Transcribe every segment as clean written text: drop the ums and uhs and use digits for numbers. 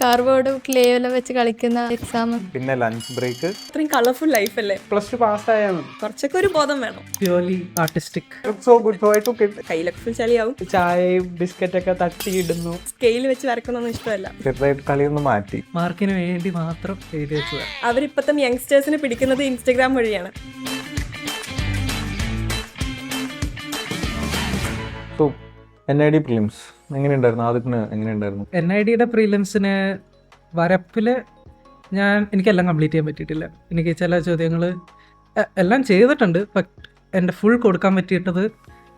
Cardboard ക്ലേയെല്ലാം വെച്ച് കളിക്കുന്ന exam. പിന്നെ ലഞ്ച് ബ്രേക്ക്. അത്രയും കളർഫുൾ ലൈഫ് അല്ലേ. പ്ലസ് ടു പാസ്സായാണ്. കുറച്ചൊക്കെ ഒരു ബോധം വേണം. Purely artistic. So good. So I took it. കയ്യിലൊക്കെ ഫുൾ ചളിയാവും. ചായയും ബിസ്ക്കറ്റൊക്കെ തട്ടിയിടുന്നു. സ്കെയിൽ വെച്ച് വരക്കണമെന്ന് ഇഷ്ടമല്ല. ചെറുതായിട്ട് കളിയൊന്ന് മാറ്റി. മാർക്കിന് വേണ്ടി മാത്രം എഴുതി വെച്ചതാണ്. അവരിപ്പത്തെ യങ്സ്റ്റേഴ്സിനെ പിടിക്കുന്നത് ഇൻസ്റ്റഗ്രാം വഴിയാണ്. സോ NID പ്രിലിംസ് എങ്ങനെയുണ്ടായിരുന്നു? ആദ്യത്തിന് എങ്ങനെയുണ്ടായിരുന്നു? NIDയുടെ പ്രീലിംസിന് വരപ്പിൽ എനിക്കെല്ലാം കംപ്ലീറ്റ് ചെയ്യാൻ പറ്റിയിട്ടില്ല. എനിക്ക് ചില ചോദ്യങ്ങൾ എല്ലാം ചെയ്തിട്ടുണ്ട്. ബട്ട് എൻ്റെ ഫുൾ കൊടുക്കാൻ പറ്റിയിട്ടത്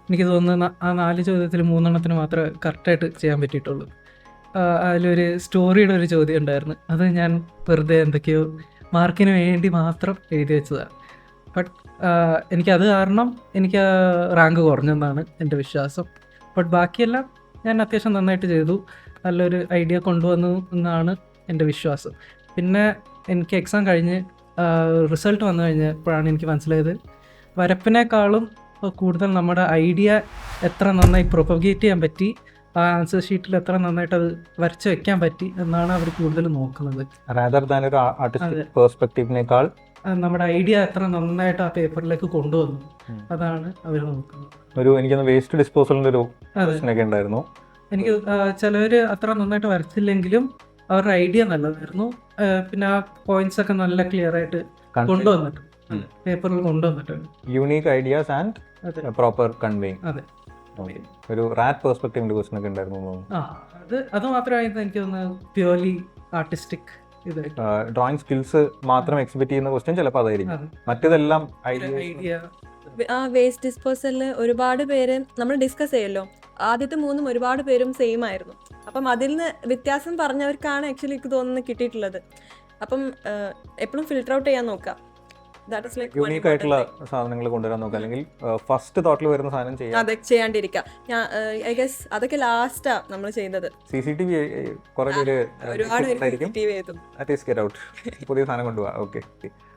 എനിക്ക് തോന്നുന്നു ആ 4 ചോദ്യത്തിൽ 3 മാത്രമേ കറക്റ്റായിട്ട് ചെയ്യാൻ പറ്റിയിട്ടുള്ളൂ. അതിലൊരു സ്റ്റോറിയുടെ ഒരു ചോദ്യം ഉണ്ടായിരുന്നു. അത് ഞാൻ വെറുതെ എന്തൊക്കെയോ മാർക്കിന് വേണ്ടി മാത്രം എഴുതി വെച്ചതാണ്. ബട്ട് എനിക്കത് കാരണം എനിക്ക് റാങ്ക് കുറഞ്ഞെന്നാണ് എൻ്റെ വിശ്വാസം. ബട്ട് ബാക്കിയെല്ലാം ഞാൻ അത്യാവശ്യം നന്നായിട്ട് ചെയ്തു. നല്ലൊരു ഐഡിയ കൊണ്ടുവന്നു എന്നാണ് എൻ്റെ വിശ്വാസം. പിന്നെ എനിക്ക് എക്സാം കഴിഞ്ഞ് റിസൾട്ട് വന്നു കഴിഞ്ഞപ്പോഴാണ് എനിക്ക് മനസ്സിലായത് വരപ്പിനേക്കാളും കൂടുതൽ നമ്മുടെ ഐഡിയ എത്ര നന്നായി പ്രൊപ്പഗേറ്റ് ചെയ്യാൻ പറ്റി, ആ ആൻസർ ഷീറ്റിൽ എത്ര നന്നായിട്ട് അത് വരച്ച് വെക്കാൻ പറ്റി എന്നാണ് അവർ കൂടുതൽ നോക്കുന്നത്. റാദർ ദാൻ ഒരു ആർട്ടിസ്റ്റിക് പെർസ്പെക്റ്റീവിനേക്കാൾ നമ്മുടെ ഐഡിയ എത്ര നന്നായിട്ട് ആ പേപ്പറിലേക്ക് കൊണ്ടുവന്നു അതാണ് അവർ നോക്കുന്നത്. എനിക്കൊന്ന് വേസ്റ്റ് ഡിസ്പോസലിന്റെ ഒരു പ്രശ്നമൊക്കെ ഉണ്ടായിരുന്നു. എനിക്ക് ചിലവർ അത്ര നന്നായിട്ട് വരച്ചില്ലെങ്കിലും അവരുടെ ഐഡിയ നല്ലതായിരുന്നു. പിന്നെ ആ പോയിന്റ്സ് ഒക്കെ നല്ല ക്ലിയർ ആയിട്ട് കൊണ്ടുവന്നിട്ടുണ്ട്, പേപ്പറിൽ കൊണ്ടുവന്നിട്ടുണ്ട്. Unique ideas and proper conveying. അതെ, ഒരു റാറ്റ് പെർസ്പെക്റ്റീവിന്റെ ക്വസ്റ്റൻ ഒക്കെ ഉണ്ടായിരുന്നു. അത് മാത്രമായിരുന്നു എനിക്ക് തോന്നുന്നത് പ്യൂർലി ആർട്ടിസ്റ്റിക്. ഡ്രോയിങ് സ്കിൽസ് മാത്രം എക്സിബിറ്റ് ചെയ്യുന്ന ക്വസ്റ്റ്യൻ ചിലപ്പോൾ അതായിരിക്കും. മറ്റേതെല്ലാം ഐഡിയ. ആ വേസ്റ്റ് ഡിസ്പോസലിൽ ഒരുപാട് പേര് നമ്മൾ ഡിസ്കസ് ചെയ്യല്ലോ. ആദ്യത്തെ 3 ഒരുപാട് പേരും സെയിം ആയിരുന്നു. അപ്പം അതിൽ നിന്ന് വ്യത്യാസം പറഞ്ഞവർക്കാണ് ആക്ച്വലി എനിക്ക് തോന്നുന്നത് കിട്ടിയിട്ടുള്ളത്. അപ്പം എപ്പോഴും ഫിൽട്ടർ ഔട്ട് ചെയ്യാൻ നോക്കാം. യൂണീക് ആയിട്ടുള്ള സാധനങ്ങൾ കൊണ്ടുവരാൻ നോക്കുക, അല്ലെങ്കിൽ ഫസ്റ്റ് തോട്ടിൽ വരുന്ന സാധനം ചെയ്യാണ്ടിരിക്കുക. ഐ ഗസ് അതൊക്കെ ലാസ്റ്റാ നമ്മൾ ചെയ്തത്. CCTV കുറെ പേര് പുതിയ സാധനം കൊണ്ടുപോകാം. ഓക്കെ,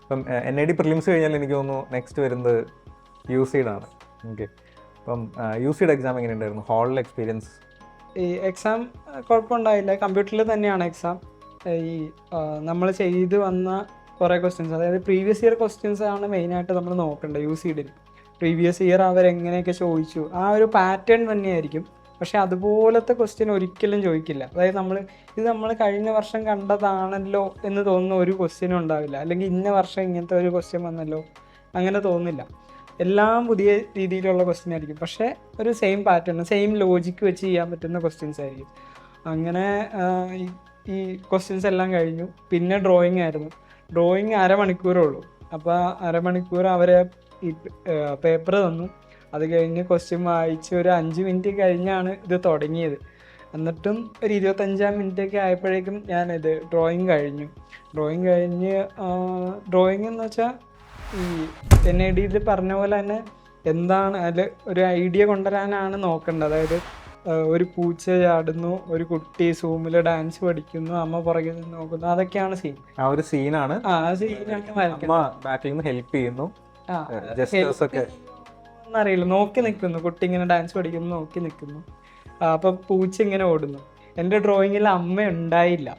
അപ്പം NID പ്രിലിംസ് കഴിഞ്ഞാൽ എനിക്ക് തോന്നുന്നു നെക്സ്റ്റ് വരുന്നത് UC'ഡ് ആണ്. ഓക്കെ, അപ്പം UC'ഡ് എക്സാം എങ്ങനെയുണ്ടായിരുന്നു? ഹാളിൽ എക്സ്പീരിയൻസ്? ഈ എക്സാം കുഴപ്പമുണ്ടായില്ല. കമ്പ്യൂട്ടറിൽ തന്നെയാണ് എക്സാം. ഈ നമ്മൾ ചെയ്ത് വന്ന കുറേ ക്വസ്റ്റ്യൻസ്, അതായത് പ്രീവിയസ് ഇയർ ക്വസ്റ്റ്യൻസ് ആണ് മെയിനായിട്ട് നമ്മൾ നോക്കേണ്ടത്. UC'ഡിൽ പ്രീവിയസ് ഇയർ അവരെങ്ങനെയൊക്കെ ചോദിച്ചു ആ ഒരു പാറ്റേൺ തന്നെയായിരിക്കും. പക്ഷെ അതുപോലത്തെ ക്വസ്റ്റ്യൻ ഒരിക്കലും ചോദിക്കില്ല. അതായത് നമ്മൾ കഴിഞ്ഞ വർഷം കണ്ടതാണല്ലോ എന്ന് തോന്നുന്ന ഒരു ക്വസ്റ്റ്യനും ഉണ്ടാവില്ല. അല്ലെങ്കിൽ ഇന്ന വർഷം ഇങ്ങനത്തെ ഒരു ക്വസ്റ്റ്യൻ വന്നല്ലോ അങ്ങനെ തോന്നില്ല. എല്ലാം പുതിയ രീതിയിലുള്ള ക്വസ്റ്റ്യൻ ആയിരിക്കും. പക്ഷേ ഒരു സെയിം പാറ്റേൺ, സെയിം ലോജിക്ക് വെച്ച് ചെയ്യാൻ പറ്റുന്ന ക്വസ്റ്റ്യൻസ് ആയിരിക്കും. അങ്ങനെ ഈ ക്വസ്റ്റ്യൻസ് എല്ലാം കഴിഞ്ഞു. പിന്നെ ഡ്രോയിങ് ആയിരുന്നു. ഡ്രോയിങ് അരമണിക്കൂറേ ഉള്ളൂ. അപ്പോൾ അരമണിക്കൂർ അവരെ ഈ പേപ്പർ തന്നു. അത് കഴിഞ്ഞ് ക്വസ്റ്റ്യൻ വായിച്ച് ഒരു 5 മിനിറ്റ് കഴിഞ്ഞാണ് ഇത് തുടങ്ങിയത്. എന്നിട്ടും ഒരു 25-ാം മിനിറ്റൊക്കെ ആയപ്പോഴേക്കും ഞാനിത് ഡ്രോയിങ് കഴിഞ്ഞു. ഡ്രോയിങ് എന്ന് വെച്ചാൽ ഈ NIDയിൽ പറഞ്ഞ പോലെ തന്നെ എന്താണ് അതിൽ ഒരു ഐഡിയ കൊണ്ടുവരാനാണ് നോക്കേണ്ടത്. അതായത് ഒരു പൂച്ച ചാടുന്നു, ഒരു കുട്ടി സൂമിൽ ഡാൻസ് പഠിക്കുന്നു, അമ്മ പുറകിൽ നിന്ന് നോക്കുന്നു, അതൊക്കെയാണ് സീൻ. ആ ഒരു സീനാണ്. ബാക്കിൽ നിന്ന് ഹെൽപ്പ് ചെയ്യുന്നു. എന്നറിയില്ല, നോക്കി നിൽക്കുന്നു, കുട്ടി ഇങ്ങനെ ഡാൻസ് പഠിക്കുന്നു, നോക്കി നിൽക്കുന്നു. അപ്പം പൂച്ച ഇങ്ങനെ ഓടുന്നു. എൻ്റെ ഡ്രോയിങ്ങിൽ അമ്മ ഉണ്ടായില്ല.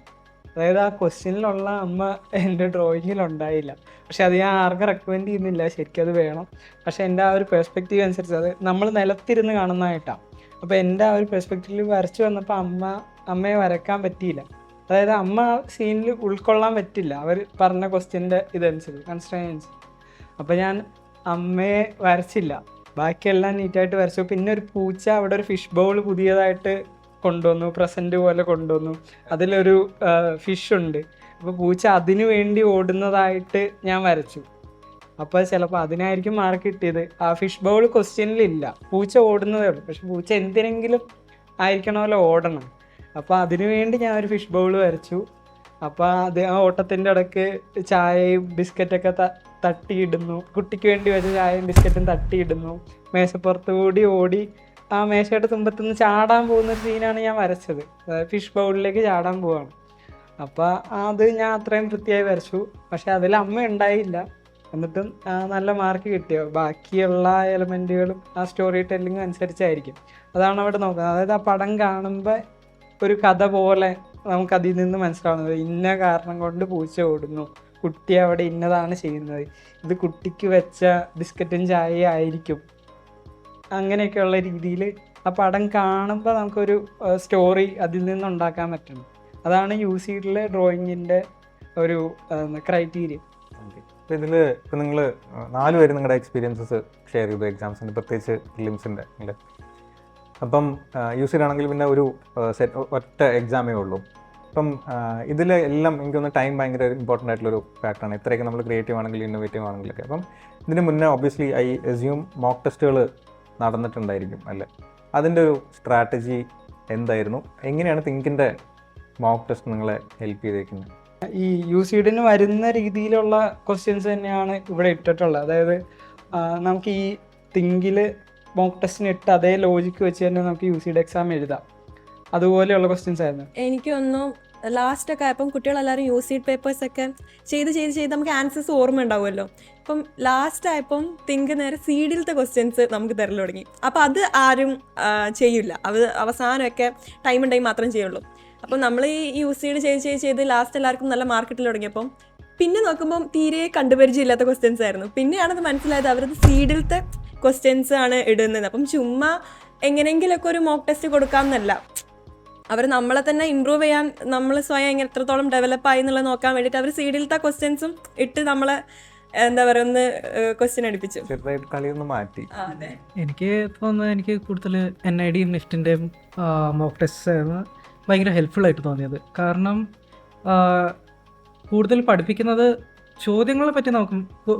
അതായത് ആ ക്വസ്റ്റ്യനിലുള്ള അമ്മ എൻ്റെ ഡ്രോയിങ്ങിൽ ഉണ്ടായില്ല. പക്ഷെ അത് ഞാൻ ആർക്കും റെക്കമെൻഡ് ചെയ്യുന്നില്ല, ശരിക്കും അത് വേണം. പക്ഷെ എൻ്റെ ആ ഒരു പെർസ്പെക്റ്റീവ് അനുസരിച്ച്, അത് നമ്മൾ നിലത്തിരുന്ന് കാണുന്നതായിട്ടാണ്. അപ്പോൾ എൻ്റെ ആ ഒരു പെർസ്പെക്റ്റീവിൽ വരച്ച് വന്നപ്പോൾ അമ്മയെ വരക്കാൻ പറ്റിയില്ല. അതായത് അമ്മ സീനിൽ ഉൾക്കൊള്ളാൻ പറ്റില്ല അവർ പറഞ്ഞ ക്വസ്റ്റ്യൻ്റെ ഇതനുസരിച്ച്, കൺസ്ട്രെയിൻസ്. അപ്പോൾ ഞാൻ അമ്മയെ വരച്ചില്ല, ബാക്കിയെല്ലാം നീറ്റായിട്ട് വരച്ചു. പിന്നെ ഒരു പൂച്ച, അവിടെ ഒരു ഫിഷ് ബൗൾ പുതിയതായിട്ട് കൊണ്ടുവന്നു, പ്രസൻറ്റ് പോലെ കൊണ്ടുവന്നു. അതിലൊരു ഫിഷ് ഉണ്ട്. അപ്പോൾ പൂച്ച അതിനു വേണ്ടി ഓടുന്നതായിട്ട് ഞാൻ വരച്ചു. അപ്പോൾ ചിലപ്പോൾ അതിനായിരിക്കും മാർക്ക് കിട്ടിയത്. ആ ഫിഷ് ബൗൾ ക്വസ്റ്റ്യനിലില്ല, പൂച്ച ഓടുന്നതേ ഉള്ളൂ. പക്ഷെ പൂച്ച എന്തിനെങ്കിലും ആയിരിക്കണമല്ലോ ഓടണം. അപ്പോൾ അതിനു വേണ്ടി ഞാൻ ഒരു ഫിഷ് ബൗൾ വരച്ചു. അപ്പോൾ അത് ആ ഓട്ടത്തിൻ്റെ ഇടയ്ക്ക് ചായയും ബിസ്ക്കറ്റൊക്കെ തട്ടിയിടുന്നു. കുട്ടിക്ക് വേണ്ടി വെച്ച ചായയും ബിസ്ക്കറ്റും തട്ടിയിടുന്നു. മേശപ്പുറത്ത് കൂടി ഓടി ആ മേശയുടെ തുമ്പത്തുനിന്ന് ചാടാൻ പോകുന്ന സീനാണ് ഞാൻ വരച്ചത്. ഫിഷ് ബൗളിലേക്ക് ചാടാൻ പോവാണ്. അപ്പോൾ അത് ഞാൻ അത്രയും വൃത്തിയായി വരച്ചു. പക്ഷെ അതിൽ അമ്മ ഉണ്ടായില്ല. എന്നിട്ടും നല്ല മാർക്ക് കിട്ടിയോ? ബാക്കിയുള്ള എലമെൻറ്റുകളും ആ സ്റ്റോറി ടെല്ലിങ്ങും അനുസരിച്ചായിരിക്കും. അതാണ് അവിടെ നോക്കുന്നത്. അതായത് ആ പടം കാണുമ്പോൾ ഒരു കഥ പോലെ നമുക്ക് അതിൽ നിന്ന് മനസ്സിലാവുന്നത് ഇന്ന കാരണം കൊണ്ട് പൂച്ച ഓടുന്നു, കുട്ടി അവിടെ ഇന്നതാണ് ചെയ്യുന്നത്, ഇത് കുട്ടിക്ക് വെച്ച ബിസ്ക്കറ്റും ചായ ആയിരിക്കും. അങ്ങനെയൊക്കെയുള്ള രീതിയിൽ ആ പടം കാണുമ്പോൾ നമുക്കൊരു സ്റ്റോറി അതിൽ നിന്നുണ്ടാക്കാൻ പറ്റണം. അതാണ് യൂസിഡിലെ ഡ്രോയിങ്ങിൻ്റെ ഒരു ക്രൈറ്റീരിയ. അപ്പോൾ ഇതിൽ ഇപ്പോൾ നിങ്ങൾ 4 പേര് നിങ്ങളുടെ എക്സ്പീരിയൻസസ് ഷെയർ ചെയ്തു എക്സാംസിൻ്റെ, പ്രത്യേകിച്ച് ഫിലിംസിൻ്റെ അല്ലേ. അപ്പം യൂസിഡാണെങ്കിൽ പിന്നെ ഒരു ഒറ്റ എക്സാമേ ഉള്ളൂ. അപ്പം ഇതിൽ എല്ലാം എനിക്കൊന്ന് ടൈം ഭയങ്കര ഇമ്പോർട്ടൻ്റ് ആയിട്ടുള്ളൊരു ഫാക്ടറാണ്. ഇത്രയൊക്കെ നമ്മൾ ക്രിയേറ്റീവ് ആണെങ്കിലും ഇന്നോവേറ്റീവ് ആണെങ്കിലൊക്കെ. അപ്പം ഇതിന് മുന്നേ ഒബ്വിയസ്ലി ഐ അസ്യൂം മോക്ക് ടെസ്റ്റുകൾ നടന്നിട്ടുണ്ടായിരിക്കും അല്ലേ. അതിൻ്റെ ഒരു സ്ട്രാറ്റജി എന്തായിരുന്നു? എങ്ങനെയാണ് തിങ്കിൻ്റെ മോക്ക് ടെസ്റ്റ് നിങ്ങളെ ഹെൽപ്പ് ചെയ്തേക്കുന്നത്? ഈ യൂസിഡിന് വരുന്ന രീതിയിലുള്ള ക്വസ്റ്റ്യൻസ് തന്നെയാണ് ഇവിടെ ഇട്ടിട്ടുള്ളത്. അതായത് നമുക്ക് ഈ തിങ്കിൽ മോക്ക് ടെസ്റ്റിന് ഇട്ട് അതേ ലോജിക്ക് വെച്ച് തന്നെ നമുക്ക് യൂസിഡ് എക്സാം എഴുതാം. അതുപോലെയുള്ള ക്വസ്റ്റ്യൻസ് ആയിരുന്നു. എനിക്കൊന്നും ലാസ്റ്റൊക്കെ ആയപ്പം കുട്ടികളെല്ലാവരും യൂസിഡ് പേപ്പേഴ്സൊക്കെ ചെയ്ത് നമുക്ക് ആൻസേഴ്സ് ഓർമ്മ ഉണ്ടാവുമല്ലോ. അപ്പം ലാസ്റ്റ് ആയപ്പം തിങ്ക് നേരെ സീഡിലത്തെ ക്വസ്റ്റ്യൻസ് നമുക്ക് തരൽ തുടങ്ങി. അപ്പം അത് ആരും ചെയ്യില്ല, അത് അവസാനമൊക്കെ ടൈം ഉണ്ടെങ്കിൽ മാത്രം ചെയ്യുള്ളൂ. അപ്പം നമ്മൾ ഈ യൂസിഡ് ചെയ്ത് ലാസ്റ്റ് എല്ലാവർക്കും നല്ല മാർക്ക് കിട്ടൽ തുടങ്ങിയപ്പം പിന്നെ നോക്കുമ്പം തീരെ കണ്ടുപരിചയമില്ലാത്ത ക്വസ്റ്റ്യൻസ് ആയിരുന്നു. പിന്നെയാണത് മനസ്സിലായത് അവരത് സീഡിലത്തെ ക്വസ്റ്റ്യൻസ് ആണ് ഇടുന്നത്. അപ്പം ചുമ്മാ എങ്ങനെയെങ്കിലുമൊക്കെ ഒരു മോക്ക് ടെസ്റ്റ് കൊടുക്കാമെന്നല്ല, അവർ നമ്മളെ തന്നെ ഇമ്പ്രൂവ് ചെയ്യാൻ, നമ്മൾ സ്വയം എങ്ങനെ എത്രത്തോളം ഡെവലപ്പായി എന്നുള്ളത് നോക്കാൻ വേണ്ടിയിട്ട് അവർ സീഡിലത്തെ ക്വസ്റ്റ്യൻസും ഇട്ട് നമ്മളെ എന്താ പറയുക ഒന്ന് ക്വസ്റ്റ്യൻ അടുപ്പിച്ചു. ചെറുതായിട്ട് കളിയൊന്ന് മാറ്റി. എനിക്ക് തോന്നുന്നത് എനിക്ക് കൂടുതൽ NIDയും നിഫ്റ്റിൻ്റെയും മോക്ക് ടെസ്റ്റ് ഭയങ്കര ഹെൽപ്ഫുള്ളായിട്ട് തോന്നിയത്. കാരണം കൂടുതൽ പഠിപ്പിക്കുന്നത് ചോദ്യങ്ങളെ പറ്റി നമുക്ക്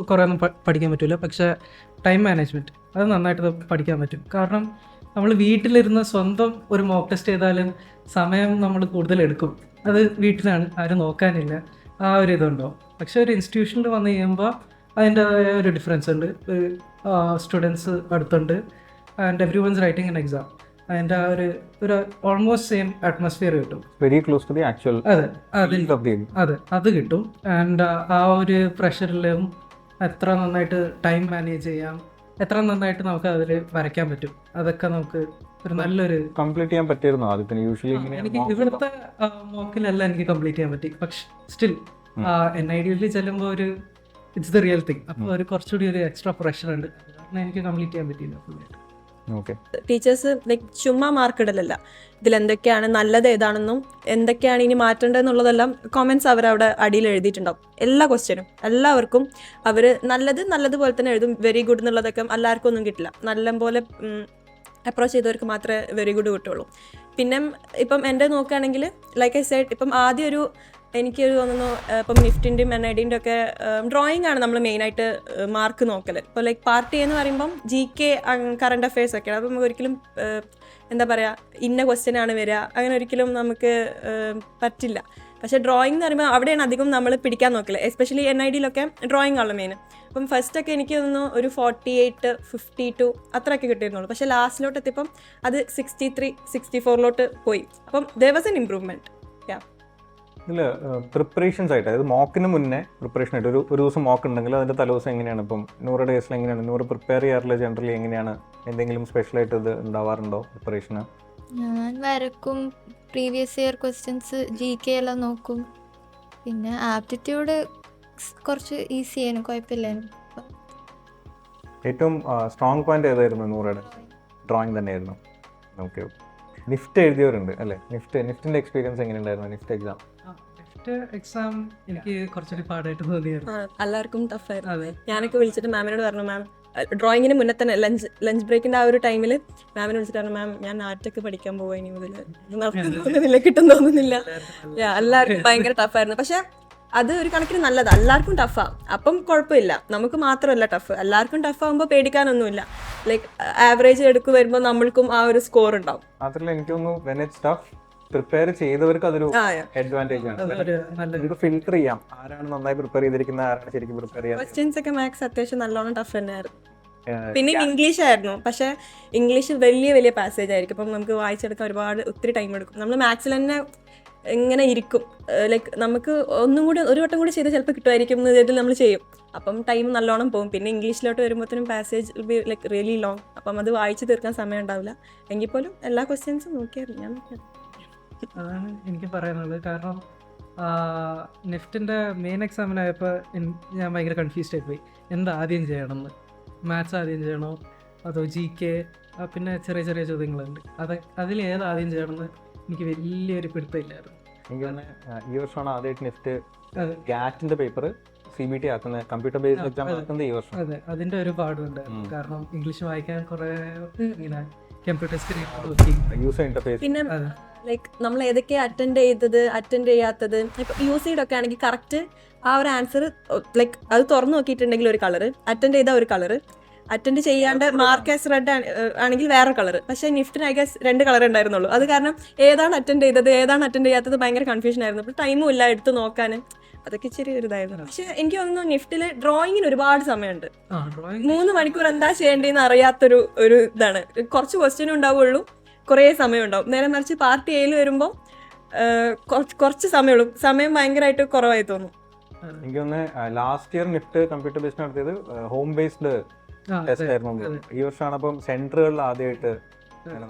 കുറേ ഒന്നും പഠിക്കാൻ പറ്റില്ല, പക്ഷേ ടൈം മാനേജ്മെൻറ്റ് അത് നന്നായിട്ട് പഠിക്കാൻ പറ്റും. കാരണം നമ്മൾ വീട്ടിലിരുന്ന് സ്വന്തം ഒരു മോക്ക് ടെസ്റ്റ് ചെയ്താലും സമയം നമ്മൾ കൂടുതൽ എടുക്കും. അത് വീട്ടിലാണ്, ആരും നോക്കാനില്ല, ആ ഒരു ഇതുണ്ടാവും. പക്ഷെ ഒരു ഇൻസ്റ്റിറ്റ്യൂഷനിൽ വന്ന് കഴിയുമ്പോൾ അതിൻ്റെതായ ഒരു ഡിഫറൻസ് ഉണ്ട്. സ്റ്റുഡൻസ് അടുത്തുണ്ട് and every ones writing an exam. അതിൻ്റെ ആ ഒരു ഓൾമോസ്റ്റ് സെയിം അറ്റ്മോസ്ഫിയർ കിട്ടും. Very close to the actual. അതെ, അത് കിട്ടും. ആൻഡ് ആ ഒരു പ്രഷറിലും എത്ര നന്നായിട്ട് ടൈം മാനേജ് ചെയ്യാം, എത്ര നന്നായിട്ട് നമുക്ക് അതിൽ വരയ്ക്കാൻ പറ്റും, അതൊക്കെ നമുക്ക് ഒരു നല്ലൊരു കംപ്ലീറ്റ് ചെയ്യാൻ പറ്റിയിരുന്നു ആദ്യത്തിന്. യൂഷ്വലി എനിക്ക് ഇവിടുത്തെ മോക്കിലെല്ലാം എനിക്ക് കംപ്ലീറ്റ് ചെയ്യാൻ പറ്റി. പക്ഷെ സ്റ്റിൽ NIDയിൽ ചെല്ലുമ്പോൾ ഒരു ഇറ്റ്സ് ദ റിയൽ തിങ്. അപ്പോൾ ഒരു കുറച്ചുകൂടി ഒരു എക്സ്ട്രാ പ്രഷർ ഉണ്ട്, കാരണം എനിക്ക് കംപ്ലീറ്റ് ചെയ്യാൻ പറ്റിയില്ല ഫുള്ളായിട്ട്. ടീച്ചേഴ്സ് ലൈക്ക് ചുമ്മാ മാർക്ക് ഇടലല്ല, ഇതിലെന്തൊക്കെയാണ് നല്ലത് ഏതാണെന്നും എന്തൊക്കെയാണ് ഇനി മാറ്റേണ്ടതെന്നുള്ളതെല്ലാം കോമെന്റ്സ് അവരവിടെ അടിയിൽ എഴുതിയിട്ടുണ്ടാവും. എല്ലാ ക്വസ്റ്റ്യനും എല്ലാവർക്കും അവർ നല്ലതുപോലെ തന്നെ എഴുതും. വെരി ഗുഡ് എന്നുള്ളതൊക്കെ എല്ലാവർക്കും ഒന്നും കിട്ടില്ല. നല്ലപോലെ അപ്രോച്ച് ചെയ്തവർക്ക് മാത്രമേ വെരി ഗുഡ് കിട്ടുള്ളൂ. പിന്നെ ഇപ്പം എൻ്റെ നോക്കുകയാണെങ്കിൽ ലൈക്ക് ഐ സെഡ്, ഇപ്പം ആദ്യം എനിക്ക് തോന്നുന്നു ഇപ്പം നിഫ്റ്റിൻ്റെയും NIDൻ്റെ ഒക്കെ ഡ്രോയിങ് ആണ് നമ്മൾ മെയിനായിട്ട് മാർക്ക് നോക്കൽ. ഇപ്പോൾ ലൈക്ക് പാർട്ടി എന്ന് പറയുമ്പം GK കറണ്ട് അഫയേഴ്സ് ഒക്കെയാണ്. അപ്പം നമുക്ക് ഒരിക്കലും എന്താ പറയുക ഇന്ന ക്വസ്റ്റ്യൻ ആണ് വരിക, അങ്ങനെ ഒരിക്കലും നമുക്ക് പറ്റില്ല. പക്ഷേ ഡ്രോയിങ് എന്ന് പറയുമ്പോൾ അവിടെയാണ് അധികം നമ്മൾ പിടിക്കാൻ നോക്കല്. എസ്പെഷ്യലി NIDയിലൊക്കെ ഡ്രോയിങ് ആണ് മെയിൻ. അപ്പം ഫസ്റ്റൊക്കെ എനിക്ക് തോന്നുന്നു ഒരു 48, 52 അത്രയൊക്കെ കിട്ടിയിരുന്നുള്ളൂ. പക്ഷേ ലാസ്റ്റിലോട്ട് എത്തിയപ്പം അത് 63, 64 പോയി. അപ്പം there was an improvement. ഇതിൽ പ്രിപ്പറേഷൻസ് ആയിട്ട്, അതായത് മോക്കിന് മുന്നേ പ്രിപ്പറേഷൻ ആയിട്ട് ഒരു ദിവസം മോക്ക് ഉണ്ടെങ്കിൽ അതിൻ്റെ തലേദിവസം എങ്ങനെയാണ് ഇപ്പം 100 ഡേയ്സിൽ എങ്ങനെയാണ് 100 പ്രിപ്പയർ ചെയ്യാറില്ല? ജനറലി എങ്ങനെയാണ്? എന്തെങ്കിലും സ്പെഷ്യലായിട്ട് ഇത് ഉണ്ടാവാറുണ്ടോ പ്രിപ്പറേഷന്? ഞാൻ വരക്കും, പ്രീവിയസ് ഇയർ ക്വസ്റ്റ്യൻസ് GK എല്ലാം നോക്കും. പിന്നെ ആപ്റ്റിറ്റ്യൂഡ് കുറച്ച് ഈസി ആയിരുന്നു, കുഴപ്പമില്ലായിരുന്നു. ഏറ്റവും സ്ട്രോങ് പോയിന്റ് ഏതായിരുന്നു 100-യുടെ? ഡ്രോയിങ് തന്നെയായിരുന്നു. ഓക്കെ. നിഫ്റ്റ് എഴുതിയവരുണ്ട് അല്ലേ? നിഫ്റ്റിൻ്റെ എക്സ്പീരിയൻസ് എങ്ങനെയുണ്ടായിരുന്നു? നിഫ്റ്റ് എക്സാം എനിക്ക് കുറച്ചൊരു പാടായിട്ട് തോന്നിയായിരുന്നു. എല്ലാവർക്കും ടഫായിരുന്നു. ഞാനൊക്കെ വിളിച്ചിട്ട് മാമിനോട് പറഞ്ഞു, മാം ഡ്രോയിങ്ങിന് മുന്നേ തന്നെ ലഞ്ച് ബ്രേക്കിൻ്റെ ആ ഒരു ടൈമിൽ മാമിനെ വിളിച്ചിട്ട് പറഞ്ഞു, മാം ഞാൻ ആർട്ടൊക്കെ പഠിക്കാൻ പോവാ, ഇനി മുതൽ നടക്കുന്നില്ല, കിട്ടും തോന്നുന്നില്ല. എല്ലാവർക്കും ഭയങ്കര ടഫായിരുന്നു. പക്ഷെ അത് ഒരു കണക്കിന് നല്ലതാണ്, എല്ലാവർക്കും ടഫാണ്. അപ്പം കുഴപ്പമില്ല, നമുക്ക് മാത്രമല്ല ടഫ്, എല്ലാവർക്കും ടഫാകുമ്പോൾ പേടിക്കാനൊന്നുമില്ല. ലൈക്ക് ആവറേജ് എടുക്കു വരുമ്പോൾ നമ്മൾക്കും ആ ഒരു സ്കോർ ഉണ്ടാവും. മാത്രമല്ല എനിക്ക് തോന്നുന്നു പ്രിപ്പയർ ചെയ്തവർക്ക് അതൊരു അഡ്വാൻറ്റേജ് ആണ്. ഫിൽട്ടർ ചെയ്യാം ആരാണ് നന്നായി പ്രിപ്പയർ ചെയ്തിരിക്കുന്നത്, ആരാണ് ശരിക്കും പ്രിപ്പയർ ചെയ്യാൻ. ക്വസ്റ്റ്യൻസ് ഒക്കെ മാത്സ് അത്യാവശ്യം നല്ലോണം ടഫ് തന്നെയായിരുന്നു. പിന്നെ ഇംഗ്ലീഷ് ആയിരുന്നു. പക്ഷെ ഇംഗ്ലീഷ് വലിയ പാസേജ് ആയിരിക്കും. അപ്പം നമുക്ക് വായിച്ചെടുക്കാൻ ഒത്തിരി ടൈം എടുക്കും. നമ്മൾ മാത്സിൽ തന്നെ എങ്ങനെ ഇരിക്കും, ലൈക്ക് നമുക്ക് ഒരു വട്ടം കൂടി ചെയ്ത് ചിലപ്പോൾ കിട്ടുമായിരിക്കും എന്ന് ഇതിൽ നമ്മൾ ചെയ്യും. അപ്പം ടൈം നല്ലോണം പോകും. പിന്നെ ഇംഗ്ലീഷിലോട്ട് വരുമ്പോഴത്തേനും പാസേജ് ലൈക്ക് റിയലി ലോങ്. അപ്പം അത് വായിച്ച് തീർക്കാൻ സമയം ഉണ്ടാവില്ല. എങ്കിൽ പോലും എല്ലാ ക്വസ്റ്റ്യൻസും നോക്കിയായിരുന്നു ഞാൻ. അതാണ് എനിക്ക് പറയാനുള്ളത്. കാരണം നെഫ്റ്റിൻ്റെ മെയിൻ എക്സാമിനായപ്പോൾ ഞാൻ ഭയങ്കര കൺഫ്യൂസ്ഡ് ആയിപ്പോയി. എന്താ ആദ്യം ചെയ്യണമെന്ന്, മാത്സ് ആദ്യം ചെയ്യണോ അതോ GK, പിന്നെ ചെറിയ ചെറിയ ചോദ്യങ്ങളുണ്ട്, അതിൽ ഏത് ആദ്യം ചെയ്യണമെന്ന് എനിക്ക് വലിയൊരു പിടുത്തമില്ലായിരുന്നു. എനിക്ക് തന്നെ ഈ വർഷമാണ് ആദ്യമായിട്ട് നെഫ്റ്റ് അതെ. ഗാറ്റിന്റെ പേപ്പർ CBT ആക്കുന്ന, കമ്പ്യൂട്ടർ ബേസ്ഡ് എക്സാം ആക്കുന്നത് ഈ വർഷം. അതെ, അതിൻ്റെ ഒരു പാടുണ്ട്. കാരണം ഇംഗ്ലീഷ് വായിക്കാൻ കുറേ ഇങ്ങനെ കമ്പ്യൂട്ടർ സ്ക്രീൻ നോക്കി. യൂസർ ഇന്റർഫേസ് പിന്നെ അതെ. ലൈക്ക് നമ്മൾ ഏതൊക്കെ അറ്റൻഡ് ചെയ്തത് അറ്റൻഡ് ചെയ്യാത്തത്, ഇപ്പൊ യൂസീഡ് ഒക്കെ ആണെങ്കിൽ കറക്റ്റ് ആ ഒരു ആൻസർ ലൈക്ക് അത് തുറന്നു നോക്കിയിട്ടുണ്ടെങ്കിൽ ഒരു കളറ്, അറ്റൻഡ് ചെയ്താൽ ഒരു കളറ്, അറ്റൻഡ് ചെയ്യാണ്ട് മാർക്ക് ആസ് റെഡ് ആണെങ്കിൽ വേറെ കളർ. പക്ഷേ നിഫ്റ്റിന് ഐ ഗസ് 2 കളർ ഉണ്ടായിരുന്നുള്ളൂ. അത് കാരണം ഏതാണ് അറ്റൻഡ് ചെയ്തത് ഏതാണ് അറ്റൻഡ് ചെയ്യാത്തത് ഭയങ്കര കൺഫ്യൂഷൻ ആയിരുന്നു. അപ്പോൾ ടൈമും ഇല്ല എടുത്ത് നോക്കാൻ, അതൊക്കെ ഇച്ചിരി ഒരു ഇതായിരുന്നു. പക്ഷെ എനിക്ക് തോന്നുന്നു നിഫ്റ്റിൽ ഡ്രോയിങ്ങിന് ഒരുപാട് സമയമുണ്ട്. 3 മണിക്കൂർ എന്താ ചെയ്യേണ്ടതെന്ന് അറിയാത്തൊരു ഇതാണ്. കുറച്ച് ക്വസ്റ്റ്യനും ഉണ്ടാവുള്ളൂ, കുറേ സമയം ഉണ്ടാവും. നേരെ മറിച്ച് പാർട്ട് എയിൽ വരുമ്പോൾ കുറച്ച് സമയമുള്ളൂ, സമയം ഭയങ്കരമായിട്ട് കുറവായി തോന്നും. എനിക്ക് തോന്നുന്നു last year NEFT computer based നടത്തിയത് ഹോം ബേസ്ഡ് ടെസ്റ്റ് ആയിരുന്നു. ഈ വർഷമാണ് അപ്പം സെന്ററുകളിൽ ആദ്യമായിട്ട്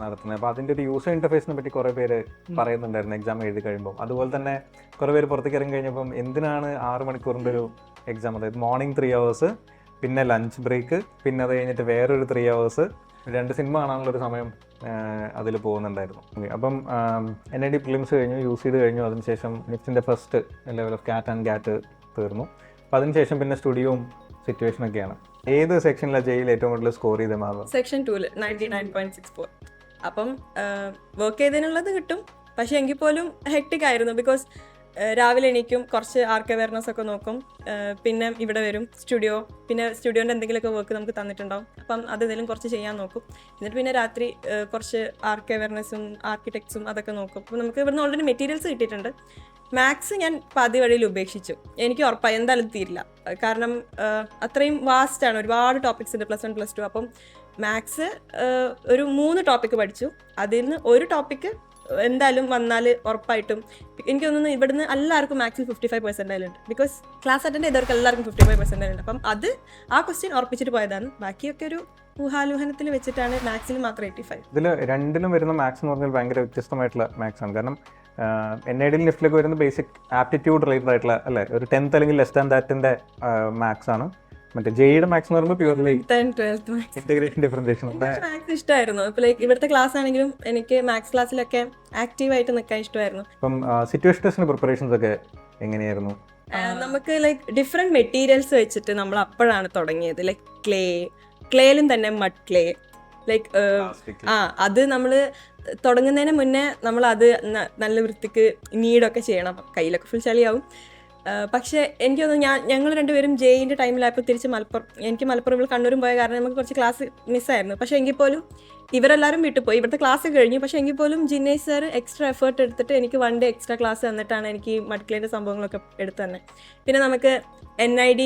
നടത്തുന്നത്. അപ്പൊ അതിന്റെ ഒരു യൂസർ ഇന്റർഫേസിനെ പറ്റി കുറെ പേര് പറയുന്നുണ്ടായിരുന്നു എക്സാം എഴുതി കഴിയുമ്പോൾ. അതുപോലെ തന്നെ കുറെ പേര് പുറത്തേക്ക് ഇറങ്ങി കഴിഞ്ഞപ്പം എന്തിനാണ് 6 മണിക്കൂറിന്റെ ഒരു എക്സാം, അതായത് മോർണിംഗ് 3 hours, പിന്നെ ലഞ്ച് ബ്രേക്ക്, പിന്നെ അത് കഴിഞ്ഞിട്ട് വേറൊരു 3 hours, 2 സിനിമ കാണാനുള്ളൊരു സമയം അതിൽ പോകുന്നുണ്ടായിരുന്നു. അപ്പം NID പ്രിലിംസ് കഴിഞ്ഞു, UCD കഴിഞ്ഞു, അതിനുശേഷം നിഫ്റ്റിന്റെ ഫസ്റ്റ് ലെവൽ ഓഫ് കാറ്റ് ആൻഡ് ഗാറ്റ് തീർന്നു. അപ്പം അതിനുശേഷം പിന്നെ സ്റ്റുഡിയോയും സിറ്റുവേഷനൊക്കെയാണ്. ഏത് സെക്ഷനിലാണ് ജയിൽ ഏറ്റവും കൂടുതൽ സ്കോർ ചെയ്ത മാർഗം? സെക്ഷൻ 2 99.64. അപ്പം വർക്ക് ചെയ്തതിനുള്ളത് കിട്ടും. പക്ഷെ എങ്കിൽ പോലും ഹെക്ടിക് ആയിരുന്നു. ബിക്കോസ് രാവിലെ എണീക്കും, കുറച്ച് ആർക്ക് അവയർനെസ് ഒക്കെ നോക്കും, പിന്നെ ഇവിടെ വരും സ്റ്റുഡിയോ, പിന്നെ സ്റ്റുഡിയോൻ്റെ എന്തെങ്കിലുമൊക്കെ വർക്ക് നമുക്ക് തന്നിട്ടുണ്ടാവും. അപ്പം അതെന്തെങ്കിലും കുറച്ച് ചെയ്യാൻ നോക്കും. എന്നിട്ട് പിന്നെ രാത്രി കുറച്ച് ആർക്ക് അവയർനെസ്സും ആർക്കിടെക്ട്സും അതൊക്കെ നോക്കും. അപ്പം നമുക്ക് ഇവിടുന്ന് ഓൾറെഡി മെറ്റീരിയൽസ് കിട്ടിയിട്ടുണ്ട്. മാത്സ് ഞാൻ പാതി വഴിയിൽ ഉപേക്ഷിച്ചു. എനിക്ക് ഉറപ്പായി എന്തായാലും തീരില്ല. കാരണം അത്രയും വാസ്റ്റാണ്, ഒരുപാട് ടോപ്പിക്സ് ഉണ്ട് +1 +2. അപ്പം മാത്സ് ഒരു 3 ടോപ്പിക്ക് പഠിച്ചു. അതിൽ നിന്ന് ഒരു ടോപ്പിക്ക് എന്തായാലും വന്നാൽ ഉറപ്പായിട്ടും എനിക്ക് തോന്നുന്നു ഇവിടുന്ന് എല്ലാവർക്കും മാത്സിൽ 55% ഉണ്ട്. ബിക്കോസ് ക്ലാസ് അറ്റൻഡ് ചെയ്തവർക്ക് എല്ലാവർക്കും 55% ഉണ്ട്. അപ്പം അത് ആ ക്വസ്റ്റ്യൻ ഉറപ്പിച്ചിട്ട് പോയതാണ്. ബാക്കിയൊക്കെ ഒരു ഊഹാലുഹനത്തിൽ വെച്ചിട്ടാണ് മാത്സിൽ മാത്രം 85. ഇതിൽ രണ്ടിലും വരുന്ന മാത്സ് എന്ന് പറഞ്ഞാൽ ഭയങ്കര വ്യത്യസ്തമായിട്ടുള്ള മാത്സ് ആണ്. കാരണം NID ലിഫ്റ്റിലൊക്കെ വരുന്ന ബേസിക് ആപ്റ്റിറ്റ്യൂഡ് റിലേറ്റഡ് ആയിട്ടുള്ള അല്ലേ, ഒരു 10th അല്ലെങ്കിൽ ലെസ് ദാൻ ദാറ്റിന്റെ മാത്സ് ആണ്. മറ്റേ ജെയുടെ മാത്സ് എന്ന് പറയുമ്പോൾ purely 10th 12th integration differentiation. Maths ഇഷ്ടമായിരുന്നു. ഇപ്പോൾ ലൈക്ക് ഇവിടുത്തെ ക്ലാസ് ആണെങ്കിലും എനിക്ക് മാത്സ് ക്ലാസ്സിലൊക്കെ ആക്റ്റീവായിട്ട് നിൽക്കാൻ ഇഷ്ടമായിരുന്നു. ഇപ്പം സിറ്റുവേഷൻ ടെസ്റ്റിന് പ്രിപ്പറേഷൻസ് ഒക്കെ എങ്ങനെയായിരുന്നു? നമുക്ക് ലൈക്ക് ഡിഫറെൻറ്റ് മെറ്റീരിയൽസ് വെച്ചിട്ട് നമ്മൾ അപ്പോഴാണ് തുടങ്ങിയത്. ലൈക്ക് ക്ലേയിലും തന്നെ മഡ് ക്ലേ, ലൈക്ക് അത് നമ്മൾ തുടങ്ങുന്നതിന് മുന്നേ നമ്മൾ അത് നല്ല വൃത്തിക്ക് നീഡൊക്കെ ചെയ്യണം. കയ്യിലൊക്കെ ഫുൾ ചളിയാവും. പക്ഷേ എനിക്ക് തോന്നുന്നു ഞങ്ങൾ രണ്ടുപേരും ജെയിൻ്റെ ടൈമിലായപ്പോൾ തിരിച്ച് എനിക്ക് മലപ്പുറം കണ്ണൂരും പോയ കാരണം നമുക്ക് കുറച്ച് ക്ലാസ് മിസ്സായിരുന്നു. പക്ഷേ എങ്കിൽ പോലും ഇവരെല്ലാവരും വീട്ടിൽ പോയി, ഇവിടുത്തെ ക്ലാസ് കഴിഞ്ഞു. പക്ഷേ എങ്കിൽ പോലും ജിന്നേഷ് സാർ എക്സ്ട്രാ എഫേർട്ട് എടുത്തിട്ട് എനിക്ക് 1 day എക്സ്ട്രാ ക്ലാസ് തന്നിട്ടാണ് എനിക്ക് മഡ്ക്ലേൻ്റെ സംഭവങ്ങളൊക്കെ എടുത്തു തന്നെ. പിന്നെ നമുക്ക് NID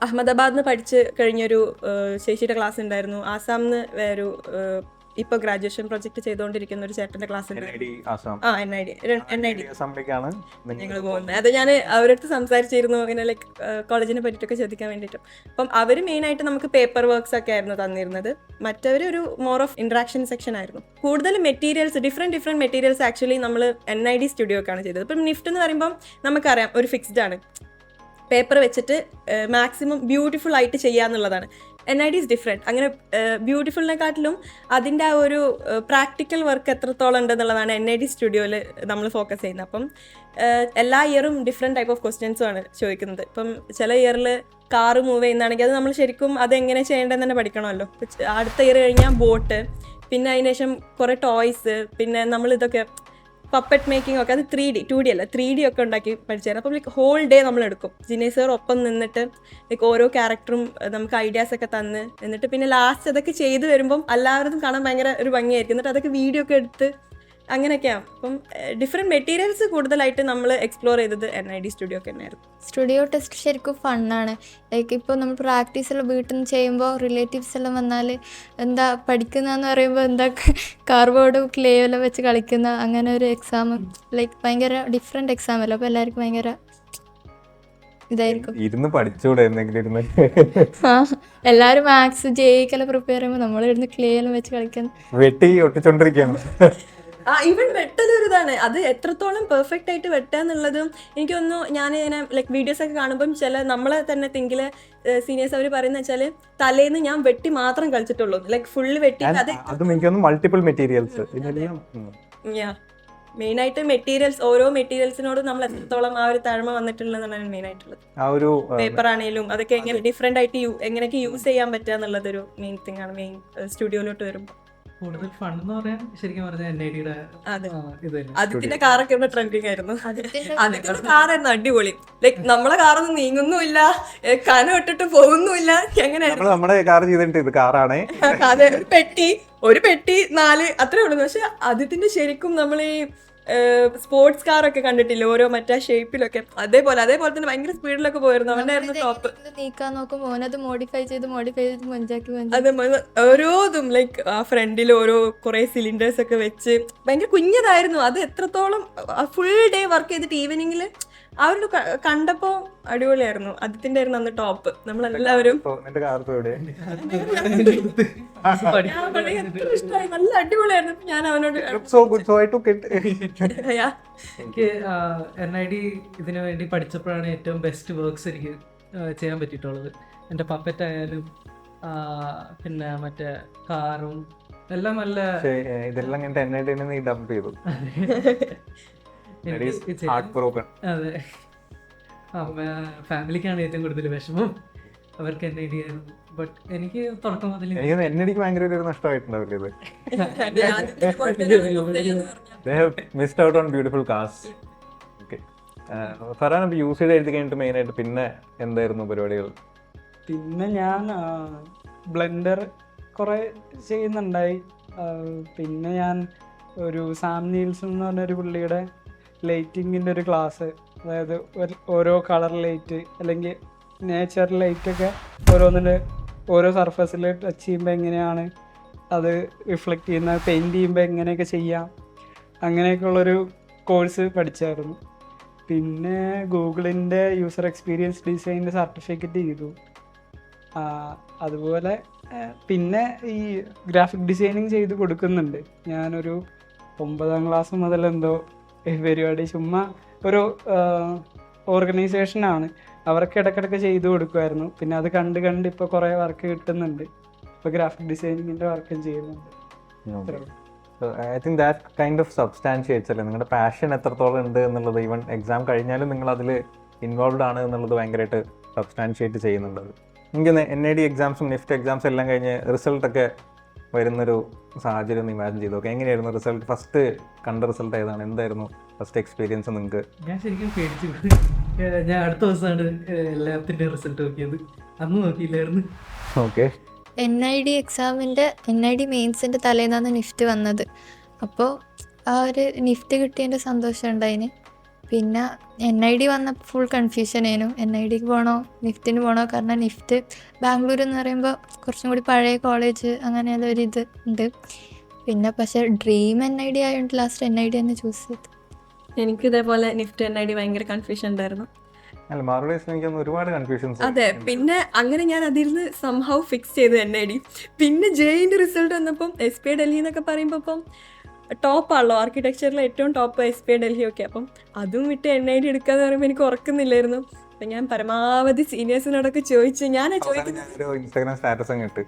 അഹമ്മദാബാദിൽ നിന്ന് പഠിച്ച് കഴിഞ്ഞൊരു ചേച്ചിയുടെ ക്ലാസ് ഉണ്ടായിരുന്നു. ആസാമിൽ വേറൊരു ഇപ്പോൾ ഗ്രാജുവേഷൻ പ്രൊജക്ട് ചെയ്തുകൊണ്ടിരിക്കുന്ന ഒരു ചേട്ടൻ്റെ ക്ലാസ് ഉണ്ട്. NID ഞങ്ങൾ പോകുന്നത്. അത് ഞാൻ അവരടുത്ത് സംസാരിച്ചിരുന്നു, ഇങ്ങനെ ലൈക്ക് കോളേജിനെ പറ്റിയിട്ടൊക്കെ ചോദിക്കാൻ വേണ്ടിയിട്ട്. അപ്പം അവർ മെയിനായിട്ട് നമുക്ക് പേപ്പർ വർക്ക്സ് ഒക്കെ ആയിരുന്നു തന്നിരുന്നത്. മറ്റവർ ഒരു മോർ ഓഫ് ഇൻട്രാക്ഷൻ സെക്ഷൻ ആയിരുന്നു. കൂടുതൽ മെറ്റീരിയൽസ് ഡിഫറെൻറ്റ് മെറ്റീരിയൽസ് ആക്ച്വലി നമ്മൾ NID സ്റ്റുഡിയോ ഒക്കെയാണ് ചെയ്തത്. ഇപ്പം നിഫ്റ്റ് എന്ന് പറയുമ്പം നമുക്കറിയാം ഒരു ഫിക്സ്ഡ് ആണ്, പേപ്പർ വെച്ചിട്ട് മാക്സിമം ബ്യൂട്ടിഫുൾ ആയിട്ട് ചെയ്യാന്നുള്ളതാണ്. NID is different. അങ്ങനെ ബ്യൂട്ടിഫുളിനെക്കാട്ടിലും അതിൻ്റെ ആ ഒരു പ്രാക്ടിക്കൽ വർക്ക് എത്രത്തോളം ഉണ്ടെന്നുള്ളതാണ് NID സ്റ്റുഡിയോയിൽ നമ്മൾ ഫോക്കസ് ചെയ്യുന്നത്. അപ്പം എല്ലാ ഇയറും ഡിഫറെൻറ്റ് ടൈപ്പ് ഓഫ് ക്വസ്റ്റ്യൻസുമാണ് ചോദിക്കുന്നത്. ഇപ്പം ചില ഇയറിൽ കാറ് മൂവ് ചെയ്യുന്നതാണെങ്കിൽ അത് നമ്മൾ ശരിക്കും അതെങ്ങനെ ചെയ്യേണ്ടതെന്ന് തന്നെ പഠിക്കണമല്ലോ. അടുത്ത ഇയർ കഴിഞ്ഞാൽ ബോട്ട്, പിന്നെ അതിന് ശേഷം കുറേ ടോയ്സ്, പിന്നെ നമ്മളിതൊക്കെ പപ്പറ്റ് മേക്കിംഗ് ഒക്കെ, അത് 2D അല്ല 3D ഒക്കെ ഉണ്ടാക്കി പഠിച്ചുതരാം. അപ്പം ലൈക്ക് ഹോൾ ഡേ നമ്മളെടുക്കും. ജിനേഷ് സാർ ഒപ്പം നിന്നിട്ട് ലൈക്ക് ഓരോ ക്യാരക്ടറും നമുക്ക് ഐഡിയാസ് ഒക്കെ തന്ന്, എന്നിട്ട് പിന്നെ ലാസ്റ്റ് അതൊക്കെ ചെയ്ത് വരുമ്പം എല്ലാവരും കാണാൻ ഭയങ്കര ഒരു ഭംഗിയായിരിക്കും. എന്നിട്ട് അതൊക്കെ വീഡിയോ ഒക്കെ എടുത്ത് അങ്ങനെയൊക്കെയാണ്. അപ്പം ഡിഫറെൻറ്റ് മെറ്റീരിയൽസ് കൂടുതലായിട്ട് നമ്മൾ എക്സ്പ്ലോർ ചെയ്തത് NID സ്റ്റുഡിയോ ഒക്കെ തന്നെയായിരുന്നു. സ്റ്റുഡിയോ ടെസ്റ്റ് ശരിക്കും ഫണ്ണാണ്. ലൈക്ക് ഇപ്പോൾ നമ്മൾ പ്രാക്ടീസെല്ലാം വീട്ടിൽ നിന്ന് ചെയ്യുമ്പോൾ റിലേറ്റീവ്സ് എല്ലാം വന്നാൽ എന്താ പഠിക്കുന്നതെന്ന് പറയുമ്പോൾ എന്താ കാർബോർഡും ക്ലേ എല്ലാം വെച്ച് കളിക്കുന്ന അങ്ങനെ ഒരു എക്സാം, ലൈക്ക് ഭയങ്കര ഡിഫറെൻറ്റ് എക്സാം അല്ലോ. അപ്പോൾ എല്ലാവർക്കും ഭയങ്കര ഇതായിരിക്കും. ഇരുന്ന് പഠിച്ചുകൂടെ എന്തെങ്കിലും ഇരുന്ന്? എല്ലാവരും മാത്സ് JEEക്കെല്ലാം പ്രിപ്പയർ ചെയ്യുമ്പോൾ നമ്മളിരുന്ന് ക്ലേ എല്ലാം വെച്ച് കളിക്കുന്നു, വെട്ടി ഒട്ടിച്ചോണ്ടിരിക്കുകയാണ്. ഈവൻ വെട്ടലൊരു ഇതാണ്, അത് എത്രത്തോളം പെർഫെക്റ്റ് ആയിട്ട് വെട്ടാന്നുള്ളതും എനിക്ക് തോന്നുന്നു. ഞാൻ ഇങ്ങനെ ലൈക്ക് വീഡിയോസ് ഒക്കെ കാണുമ്പം ചില നമ്മളെ തന്നെ തിങ്കില് സീനിയേഴ്സ് അവർ പറയുന്ന വെച്ചാൽ തലേന്ന് ഞാൻ വെട്ടി മാത്രം കളിച്ചിട്ടുള്ളൂ, ലൈക്ക് ഫുള്ള് വെട്ടി അത് അതും എനിക്കൊന്ന് മൾട്ടിപ്പിൾ മെറ്റീരിയൽസ് മെയിൻ ആയിട്ട് മെറ്റീരിയൽസ്, ഓരോ മെറ്റീരിയൽസിനോടും നമ്മൾ എത്രത്തോളം ആ ഒരു താഴ്മ വന്നിട്ടുള്ളതാണ് മെയിൻ ആയിട്ടുള്ളത്. ആ ഒരു പേപ്പർ ആണെങ്കിലും അതൊക്കെ എങ്ങനെ ഡിഫറെന്റ് ആയിട്ട് എങ്ങനെയൊക്കെ യൂസ് ചെയ്യാൻ പറ്റുക എന്നുള്ളതൊരു മെയിൻ തിങ് ആണ് മെയിൻ സ്റ്റുഡിയോയിലോട്ട് വരുമ്പോൾ. കൂടുതൽ ഫൺ എന്ന് പറയാൻ ശരിക്കും പറഞ്ഞാൽ NID-യുടെ അതെ, ഇത് തന്നെ. ആദ്യത്തിന്റെ കാറൊക്കെ ഇവിടെ ട്രെൻഡിങ് ആയിരുന്നു. ആദിത്യന്റെ ആദ്യത്തെ കാറായിരുന്നു അടിപൊളി, ലൈക്ക് നമ്മളെ കാറൊന്നും നീങ്ങുന്നുമില്ല, കനം ഇട്ടിട്ട് പോകുന്നുമില്ല, എങ്ങനെയായിരുന്നു. നമ്മുടെ കാർ ചെയ്തിട്ട് ഇത് കാറാണേ. അതെ, ഒരു പെട്ടി 4 അത്രേ ഉള്ളൂ. പക്ഷെ ആദ്യത്തിന്റെ ശരിക്കും നമ്മൾ ഈ സ്പോർട്സ് കാറൊക്കെ കണ്ടിട്ടില്ല, ഓരോ മറ്റേ ഷേപ്പിലൊക്കെ, അതേപോലെ തന്നെ ഭയങ്കര സ്പീഡിലൊക്കെ പോയിരുന്നു. അവന്റെ ആയിരുന്നു ടോപ്പ്. നീക്കാൻ നോക്കും മോനത് മോഡിഫൈ ചെയ്ത് മൊഞ്ചാക്കി അതെ, ഓരോതും ലൈക്ക് ആ ഫ്രണ്ടിൽ ഓരോ കുറെ സിലിണ്ടേഴ്സ് ഒക്കെ വെച്ച് ഭയങ്കര കുഞ്ഞതായിരുന്നു. അത് എത്രത്തോളം ഫുൾ ഡേ വർക്ക് ചെയ്തിട്ട് ഈവനിങ്ങിൽ അവരോട് കണ്ടപ്പോ അടിപൊളിയായിരുന്നു. ആദ്യത്തിന്റെ ആയിരുന്നു അന്ന് ടോപ്പ്. നമ്മളെല്ലാവരും നിന്റെ കാർ എവിടെ? ഇഷ്ടമായി, നല്ല അടിപൊളിയായിരുന്നു. ഞാൻ അവനോട് So good, so I took it. എനിക്ക് NID ഇതിനു വേണ്ടി പഠിച്ചപ്പോഴാണ് ഏറ്റവും ബെസ്റ്റ് വർക്ക്സ് എനിക്ക് ചെയ്യാൻ പറ്റിയിട്ടുള്ളത്. എൻ്റെ പപ്പറ്റ് ആയാലും പിന്നെ മറ്റേ കാറും എല്ലാം നല്ല ഇതെല്ലാം കണ്ടിട്ട് NID നീ ഡംപ് ചെയ്തു. Heart broken. അതെ, ഫാമിലിക്കാണ് ഏറ്റവും കൂടുതൽ വിഷമം, അവർക്ക് NID ആയിരുന്നു. ബട്ട് എനിക്ക് തുടക്കം മുതൽ എനിക്ക് NID-ക്ക് ഭയങ്കര ഒരു നഷ്ടമായിട്ടുണ്ടാവില്ല ഇത്. They have missed out on beautiful cars. Okay. Farhan അപ്പോൾ യൂസ് ചെയ്ത് എഴുതി കഴിഞ്ഞിട്ട് മെയിനായിട്ട് പിന്നെ എന്തായിരുന്നു പരിപാടികൾ? പിന്നെ ഞാൻ ബ്ലെൻഡർ കുറേ ചെയ്യുന്നുണ്ടായി. പിന്നെ ഞാൻ ഒരു സാം നീൽസൺ എന്ന് പറഞ്ഞൊരു പുള്ളിയുടെ ലൈറ്റിങ്ങിൻ്റെ ഒരു ക്ലാസ്, അതായത് ഓരോ കളർ ലൈറ്റ് അല്ലെങ്കിൽ നേച്ചർ ലൈറ്റൊക്കെ ഓരോന്നിൻ്റെ ഓരോ സർഫസിൽ ടച്ച് ചെയ്യുമ്പോൾ എങ്ങനെയാണ് അത് റിഫ്ലക്റ്റ് ചെയ്യുന്നത്, പെയിൻറ്റ് ചെയ്യുമ്പോൾ എങ്ങനെയൊക്കെ ചെയ്യാം, അങ്ങനെയൊക്കെയുള്ളൊരു കോഴ്സ് പഠിച്ചായിരുന്നു. പിന്നെ ഗൂഗിളിൻ്റെ യൂസർ എക്സ്പീരിയൻസ് ഡിസൈനിൻ്റെ സർട്ടിഫിക്കറ്റ് ചെയ്തു. അതുപോലെ പിന്നെ ഈ ഗ്രാഫിക് ഡിസൈനിങ് ചെയ്ത് കൊടുക്കുന്നുണ്ട്. ഞാനൊരു 9ാം ക്ലാസ് മുതൽ എന്തോ പരിപാടി ചുമ്മാ ഒരു ഓർഗനൈസേഷനാണ്, അവർക്ക് ഇടയ്ക്കിടയ്ക്ക് ചെയ്തു കൊടുക്കുമായിരുന്നു. പിന്നെ അത് കണ്ട് ഇപ്പോൾ കുറേ വർക്ക് കിട്ടുന്നുണ്ട്. ഇപ്പോൾ ഗ്രാഫിക് ഡിസൈനിങ്ങിൻ്റെ വർക്കും ചെയ്യുന്നുണ്ട്. I think that kind of substantiates അല്ലേ നിങ്ങളുടെ പാഷൻ എത്രത്തോളം ഉണ്ട് എന്നുള്ളത്. ഈവൻ എക്സാം കഴിഞ്ഞാലും നിങ്ങൾ അതിൽ ഇൻവോൾവ് ആണ് എന്നുള്ളത് ഭയങ്കരമായിട്ട് സബ്സ്റ്റാൻഷിയേറ്റ് ചെയ്യുന്നുണ്ട്. എനിക്ക് NID എക്സാംസും NIFT എക്സാംസും എല്ലാം കഴിഞ്ഞ് റിസൾട്ടൊക്കെ വരുന്നൊരു സാഹചര്യം ഒന്ന് ഇമാജിൻ ചെയ്തു. ഓക്കെ, എങ്ങനെയായിരുന്നു റിസൾട്ട്? ഫസ്റ്റ് കണ്ട റിസൾട്ട് ഏതാണ്? എന്തായിരുന്നു ഫസ്റ്റ് എക്സ്പീരിയൻസ് നിങ്ങൾക്ക്? ഞാൻ ശരിക്കും പേടിച്ചു. ഞാൻ അടുത്ത ദിവസമാണ് എല്ലാത്തിൻ്റെ റിസൾട്ട് നോക്കിയത്, അന്ന് നോക്കിയില്ലായിരുന്നു. ഓക്കെ, NID എക്സാമിൻ്റെ NID മെയിൻസിൻ്റെ തലേന്നാണ് NIFT വന്നത്. അപ്പോൾ ആ ഒരു NIFT കിട്ടിയതിൻ്റെ സന്തോഷം ഉണ്ടായിന്. പിന്നെ NID വന്നപ്പോൾ ഫുൾ കൺഫ്യൂഷൻ ആയിരുന്നു, NIDക്ക് പോകണോ NIFTന് പോകണോ. കാരണം NIFT ബാംഗ്ലൂർ എന്ന് പറയുമ്പോൾ കുറച്ചും കൂടി പഴയ കോളേജ്, അങ്ങനെയുള്ള ഒരിത് ഉണ്ട്. പിന്നെ പക്ഷേ ഡ്രീം NID ആയതുകൊണ്ട് ലാസ്റ്റ് NID തന്നെ ചൂസ് ചെയ്തു. എനിക്ക് ഇതേപോലെ NIFT NID ഭയങ്കര കൺഫ്യൂഷൻ ഉണ്ടായിരുന്നു. അല്ല മാർവലൈസ് എനിക്ക് ഒരുപാട് കൺഫ്യൂഷൻസ്. അതെ, പിന്നെ അങ്ങനെ ഞാൻ അതിൽ നിന്ന് സംഹൗ ഫിക്സ് ചെയ്തു NID. പിന്നെ ജെയിൻ്റെ റിസൾട്ട് വന്നപ്പം SPI ഡൽഹി എന്നൊക്കെ പറയുമ്പോൾ ഇപ്പം ടോപ്പാണല്ലോ ആർക്കിടെക്ചറിൽ ഏറ്റവും ടോപ്പ് SPI ഡൽഹി ഒക്കെ. അപ്പം അതും വിട്ട് NID എടുക്കാന്ന് പറയുമ്പോൾ എനിക്ക് ഉറക്കുന്നില്ലായിരുന്നു. അപ്പം ഞാൻ പരമാവധി സീനിയേഴ്സിനോടൊക്കെ ചോദിച്ചു. ഇൻസ്റ്റാഗ്രാം സ്റ്റാറ്റസ് അങ്ങോട്ട്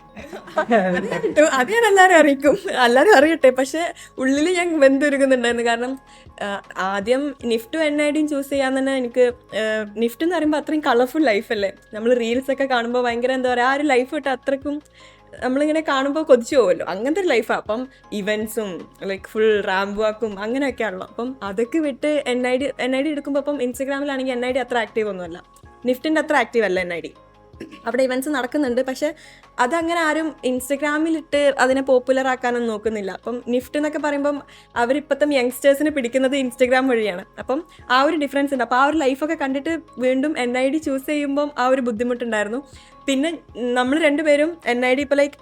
അത് ഞാൻ എല്ലാവരും അറിയിക്കും, എല്ലാവരും അറിയട്ടെ. പക്ഷെ ഉള്ളിൽ ഞാൻ വെന്തുരുകുന്നുണ്ടായിരുന്നു. കാരണം ആദ്യം NIFTും NIDയും ചൂസ് ചെയ്യാൻ തന്നെ എനിക്ക് NIFT എന്ന് പറയുമ്പോൾ അത്രയും കളർഫുൾ ലൈഫല്ലേ. നമ്മൾ റീൽസൊക്കെ കാണുമ്പോൾ ഭയങ്കര എന്താ പറയുക, ആ ഒരു ലൈഫ് വിട്ട് അത്രക്കും നമ്മളിങ്ങനെ കാണുമ്പോൾ കൊതിച്ചു പോകുമല്ലോ, അങ്ങനത്തെ ഒരു ലൈഫാണ്. അപ്പം ഇവൻസും ലൈക്ക് ഫുൾ റാമ്പ് വാക്കും അങ്ങനെയൊക്കെയാണല്ലോ. അപ്പം അതൊക്കെ വിട്ട് NID എടുക്കുമ്പോൾ അപ്പം ഇൻസ്റ്റഗ്രാമിലാണെങ്കിൽ NID അത്ര ആക്റ്റീവ് ഒന്നുമല്ല, NIFTൻ്റെ അത്ര ആക്റ്റീവ് അല്ല NID. അവിടെ ഇവൻറ്റ്സ് നടക്കുന്നുണ്ട്, പക്ഷെ അതങ്ങനെ ആരും ഇൻസ്റ്റഗ്രാമിലിട്ട് അതിനെ പോപ്പുലർ ആക്കാനൊന്നും നോക്കുന്നില്ല. അപ്പം NIFT എന്നൊക്കെ പറയുമ്പം അവരിപ്പോഴത്തെ യങ്സ്റ്റേഴ്സിനെ പിടിക്കുന്നത് ഇൻസ്റ്റഗ്രാം വഴിയാണ്. അപ്പം ആ ഒരു ഡിഫറൻസ് ഉണ്ട്. അപ്പോൾ ആ ഒരു ലൈഫൊക്കെ കണ്ടിട്ട് വീണ്ടും NID ചൂസ് ചെയ്യുമ്പം ആ ഒരു ബുദ്ധിമുട്ടുണ്ടായിരുന്നു. പിന്നെ നമ്മൾ രണ്ടുപേരും NID ഇപ്പോൾ ലൈക്ക്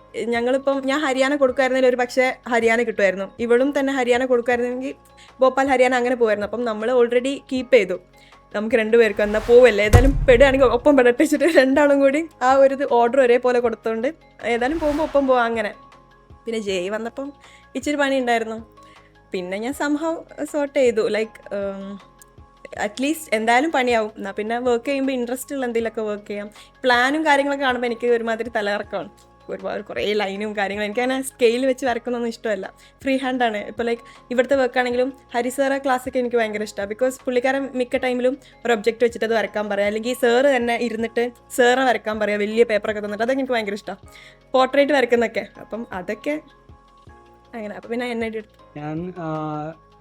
ഞാൻ ഹരിയാന കൊടുക്കുമായിരുന്നെങ്കിൽ ഒരു പക്ഷേ ഹരിയാന കിട്ടുമായിരുന്നു, ഇവളും തന്നെ ഹരിയാന കൊടുക്കുമായിരുന്നെങ്കിൽ ഭോപ്പാൽ ഹരിയാന അങ്ങനെ പോകുമായിരുന്നു. അപ്പം നമ്മൾ ഓൾറെഡി കീപ്പ് ചെയ്തു, നമുക്ക് രണ്ടുപേർക്കും എന്നാൽ പോവല്ലേ, ഏതായാലും പെടുകയാണെങ്കിൽ ഒപ്പം പെടട്ടിച്ചിട്ട് രണ്ടാളും കൂടി ആ ഒരു ഓർഡർ ഒരേപോലെ കൊടുത്തോണ്ട് ഏതായാലും പോകുമ്പോൾ ഒപ്പം പോവാം അങ്ങനെ. പിന്നെ ജെയ് വന്നപ്പം ഇച്ചിരി പണി ഉണ്ടായിരുന്നു. പിന്നെ ഞാൻ സംഭവം സോർട്ട് ചെയ്തു, ലൈക്ക് അറ്റ്ലീസ്റ്റ് എന്തായാലും പണിയാവും, എന്നാൽ പിന്നെ വർക്ക് ചെയ്യുമ്പോൾ ഇൻട്രസ്റ്റ് ഉള്ള എന്തെങ്കിലുമൊക്കെ വർക്ക് ചെയ്യാം. പ്ലാനും കാര്യങ്ങളൊക്കെ കാണുമ്പോൾ എനിക്ക് ഒരുമാതിരി തലകറക്കമാണ്, ഒരുപാട് കുറേ ലൈനും കാര്യങ്ങളും. എനിക്കങ്ങനെ സ്കെയിൽ വെച്ച് വരക്കുന്നൊന്നും ഇഷ്ടമല്ല, ഫ്രീ ഹാൻഡാണ്. ഇപ്പോൾ ലൈക്ക് ഇവിടുത്തെ വർക്ക് ആണെങ്കിലും ഹരിസാറ ക്ലാസ്സൊക്കെ എനിക്ക് ഭയങ്കര ഇഷ്ടമാണ്. ബിക്കോസ് പുള്ളിക്കാരൻ മിക്ക ടൈമിലും ഒരു ഒബ്ജക്റ്റ് വെച്ചിട്ട് അത് വരക്കാൻ പറയാം, അല്ലെങ്കിൽ സാറ് തന്നെ ഇരുന്നിട്ട് സാറെ വരക്കാൻ പറയാം, വലിയ പേപ്പറൊക്കെ തന്നിട്ട്. അതൊക്കെ എനിക്ക് ഭയങ്കര ഇഷ്ടമാണ്, പോർട്രേറ്റ് വരക്കുന്നൊക്കെ. അപ്പം അതൊക്കെ അങ്ങനെ. അപ്പം പിന്നെ NID എടുത്തു. ഞാൻ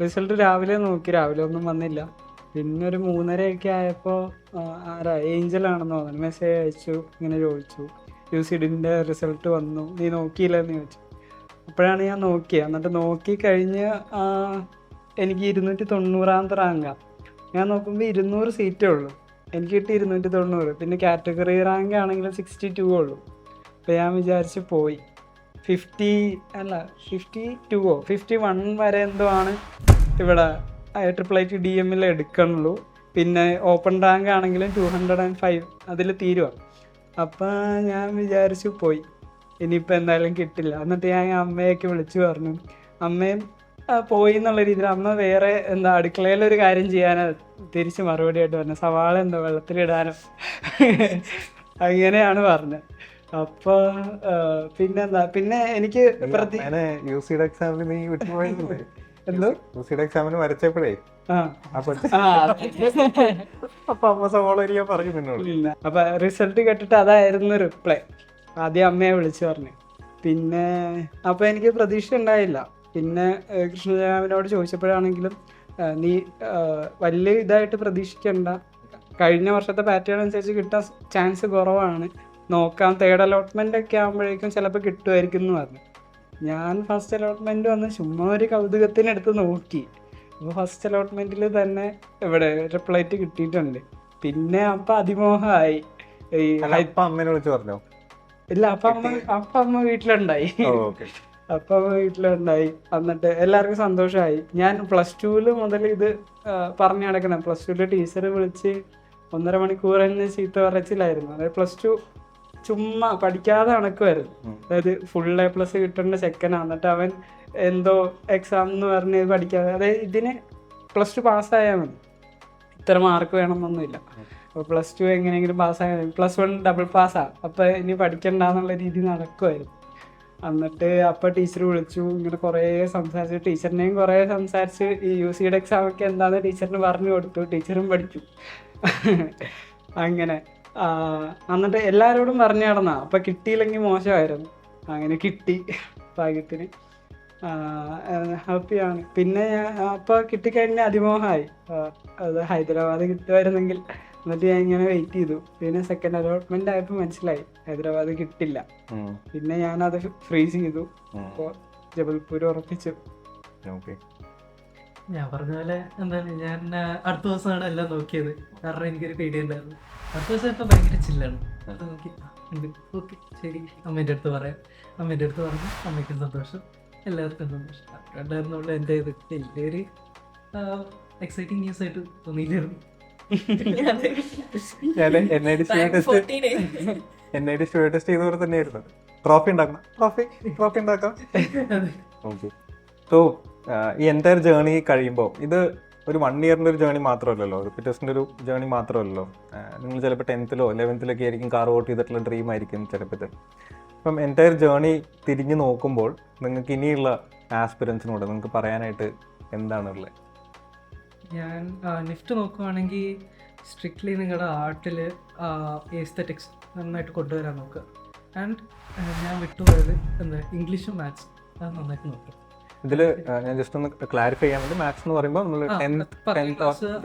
റിസൾട്ട് രാവിലെ നോക്കി, രാവിലെ ഒന്നും വന്നില്ല. പിന്നെ ഒരു 3:30 ആയപ്പോൾ ആരാ ഏഞ്ചലാണെന്ന് തോന്നുന്നു മെസ്സേജ് അയച്ചു, ഇങ്ങനെ ചോദിച്ചു UCDൻ്റെ റിസൾട്ട് വന്നു, നീ നോക്കിയില്ലെന്ന് ചോദിച്ചു. അപ്പോഴാണ് ഞാൻ നോക്കിയത്. എന്നിട്ട് നോക്കി കഴിഞ്ഞ് എനിക്ക് 290ാമത്തെ റാങ്കാണ്. ഞാൻ നോക്കുമ്പോൾ 200 സീറ്റേ ഉള്ളൂ, എനിക്ക് കിട്ടി 290. പിന്നെ കാറ്റഗറി റാങ്ക് ആണെങ്കിലും 62 ഉള്ളൂ. അപ്പോൾ ഞാൻ വിചാരിച്ച് പോയി 51 വരെ എന്തോ ആണ് ഇവിടെ IIIT DM എടുക്കണുള്ളൂ. പിന്നെ ഓപ്പൺ റാങ്ക് ആണെങ്കിലും 205 അതിൽ തീരുക. അപ്പം ഞാൻ വിചാരിച്ചു പോയി, ഇനിയിപ്പോൾ എന്തായാലും കിട്ടില്ല. എന്നിട്ട് ഞാൻ അമ്മയൊക്കെ വിളിച്ചു പറഞ്ഞു. അമ്മയും പോയി എന്നുള്ള രീതിയിൽ അമ്മ വേറെ എന്താ അടുക്കളയിലൊരു കാര്യം ചെയ്യാനാണ് തിരിച്ച് മറുപടി ആയിട്ട് പറഞ്ഞത്, സവാള എന്തോ വെള്ളത്തിലിടാനോ അങ്ങനെയാണ് പറഞ്ഞത്. അപ്പോൾ പിന്നെന്താ, പിന്നെ എനിക്ക് UCD എക്സാമിന് നീ വിട്ടുപോയതല്ലേ? എന്തോ UCD എക്സാമിന് വരച്ചപ്പോഴേ അപ്പൊ അമ്മ സവാള ഞാൻ പറഞ്ഞു നിന്നോളൂ. അപ്പൊ റിസൾട്ട് കേട്ടിട്ട് അതായിരുന്നു റിപ്ലൈ. ആദ്യം അമ്മയെ വിളിച്ചു പറഞ്ഞു. പിന്നെ അപ്പൊ എനിക്ക് പ്രതീക്ഷ ഉണ്ടായില്ല. പിന്നെ കൃഷ്ണജാമിനോട് ചോദിച്ചപ്പോഴാണെങ്കിലും നീ വലിയ ഇതായിട്ട് പ്രതീക്ഷിക്കണ്ട, കഴിഞ്ഞ വർഷത്തെ പാറ്റേൺ അനുസരിച്ച് കിട്ടാൻ ചാൻസ് കുറവാണ്, നോക്കാം, 3rd അലോട്ട്മെന്റ് ഒക്കെ ആകുമ്പോഴേക്കും ചിലപ്പോൾ കിട്ടുമായിരിക്കും എന്ന് പറഞ്ഞു. ഞാൻ ഫസ്റ്റ് അലോട്ട്മെന്റ് വന്ന് ചുമ്മാ ഒരു കൗതുകത്തിനെടുത്ത് നോക്കി. അപ്പോൾ ഫസ്റ്റ് അലോട്ട്മെന്റിൽ തന്നെ ഇവിടെ റിപ്ലൈറ്റ് കിട്ടിയിട്ടുണ്ട്. പിന്നെ അപ്പം അതിമോഹമായി. അമ്മേനെ വിളിച്ച് പറഞ്ഞോ? ഇല്ല, അപ്പൊ അമ്മ വീട്ടിലുണ്ടായി. അപ്പൊ അമ്മ വീട്ടിലുണ്ടായി. എന്നിട്ട് എല്ലാവർക്കും സന്തോഷമായി. ഞാൻ +2 മുതൽ ഇത് പറഞ്ഞു നടക്കണം. +2 ടീച്ചർ വിളിച്ച് 1.5 മണിക്കൂർ തന്നെ ചീത്ത പറച്ചിലായിരുന്നു. അതായത് +2 ചുമ്മാ പഠിക്കാതെ നടക്കുമായിരുന്നു. അതായത് ഫുൾ A+ കിട്ടേണ്ട ചെക്കനാണ്, എന്നിട്ട് അവൻ എന്തോ എക്സാം എന്ന് പറഞ്ഞ് പഠിക്കാതെ, അതായത് ഇതിന് +2 പാസ്സായാൽ മതി, ഇത്ര മാർക്ക് വേണമെന്നൊന്നുമില്ല. അപ്പോൾ +2 എങ്ങനെയെങ്കിലും പാസ്സായാൽ മതി, +1 ഡബിൾ പാസ്സാണ്, അപ്പോൾ ഇനി പഠിക്കണ്ടെന്നുള്ള രീതി നടക്കുമായിരുന്നു. എന്നിട്ട് അപ്പോൾ ടീച്ചർ വിളിച്ചു, ഇങ്ങനെ കുറേ സംസാരിച്ചു, ടീച്ചറിനെയും കുറേ സംസാരിച്ച് ഈ UCD എക്സാമൊക്കെ എന്താണെന്ന് ടീച്ചറിന് പറഞ്ഞു കൊടുത്തു. ടീച്ചറും പഠിച്ചു. അങ്ങനെ എന്നിട്ട് എല്ലാവരോടും പറഞ്ഞു നടന്നാ. അപ്പം കിട്ടിയില്ലെങ്കിൽ മോശമായിരുന്നു. അങ്ങനെ കിട്ടി, ഭാഗ്യത്തിന് ഹാപ്പിയാണ്. പിന്നെ അപ്പോൾ കിട്ടിക്കഴിഞ്ഞാൽ അതിമോഹമായി, അത് ഹൈദരാബാദ് കിട്ടുമായിരുന്നെങ്കിൽ. എന്നിട്ട് ഞാൻ ഇങ്ങനെ വെയിറ്റ് ചെയ്തു. പിന്നെ 2nd അലോട്ട്മെന്റ് ആയപ്പോൾ മനസ്സിലായി ഹൈദരാബാദ് കിട്ടില്ല. പിന്നെ ഞാനത് ഫ്രീസ് ചെയ്തു. അപ്പോൾ ജബൽപൂർ ഉറപ്പിച്ചു. ഞാൻ പറഞ്ഞ പോലെ എന്താണ്, ഞാൻ അടുത്ത ദിവസമാണ് എല്ലാം നോക്കിയത്, കാരണം എനിക്കൊരു പേടിയുണ്ടായിരുന്നു. അടുത്ത ദിവസം ഇപ്പം ഭയങ്കര ചില്ലാണ്. അത് നോക്കി ഓക്കെ ശരി, അമ്മേൻ്റെ അടുത്ത് പറയാം. അമ്മേൻ്റെ അടുത്ത് പറഞ്ഞു, അമ്മയ്ക്കും സന്തോഷം, എല്ലാവർക്കും സന്തോഷം. അതുകൊണ്ടായിരുന്നുള്ളൂ എൻ്റെ ഇത് വലിയൊരു എക്സൈറ്റിംഗ് ന്യൂസ് ആയിട്ട് തോന്നിയില്ലായിരുന്നു. NID സ്റ്റുഡിയോ ടെസ്റ്റ് ചെയ്തവരെ തന്നെയായിരുന്നു. ട്രോഫി ഉണ്ടാക്കണം, ട്രോഫി ഉണ്ടാക്കാം. ഓക്കെ. സോ ഈ എൻ്റയർ ജേർണി കഴിയുമ്പോൾ ഇത് ഒരു 1 ഇയറിൻ്റെ ഒരു ജേർണി മാത്രമല്ലല്ലോ, റിപ്പീറ്റേഴ്സിൻ്റെ ഒരു ജേർണി മാത്രമല്ലല്ലോ. നിങ്ങൾ ചിലപ്പോൾ 10th 11th ആയിരിക്കും കാർ വോട്ട് ചെയ്തിട്ടുള്ള ഡ്രീം ആയിരിക്കും ചിലപ്പോൾ ഇത്. അപ്പം എൻ്റയർ ജേർണി തിരിഞ്ഞ് നോക്കുമ്പോൾ നിങ്ങൾക്ക് ഇനിയുള്ള ആസ്പിറൻസിനോട് നിങ്ങൾക്ക് പറയാനായിട്ട് എന്താണുള്ളത്? ഞാൻ നിഫ്റ്റ് നോക്കുവാണെങ്കിൽ സ്ട്രിക്ട്ലി നിങ്ങളുടെ ആർട്ടിൽ എസ്തെറ്റിക്സ് നന്നായിട്ട് കൊണ്ടുവരാൻ നോക്കുക. ആൻഡ് ഞാൻ വിട്ടുപോയത് എന്താ, ഇംഗ്ലീഷും മാത്സ് അത് നന്നായിട്ട് നോക്കുക. ഇതിൽ ഞാൻ ജസ്റ്റ് ഒന്ന് ക്ലാരിഫൈ ചെയ്യാൻ വേണ്ടി, മാത്സ് എന്ന് പറയുമ്പോൾ നമ്മൾ 10th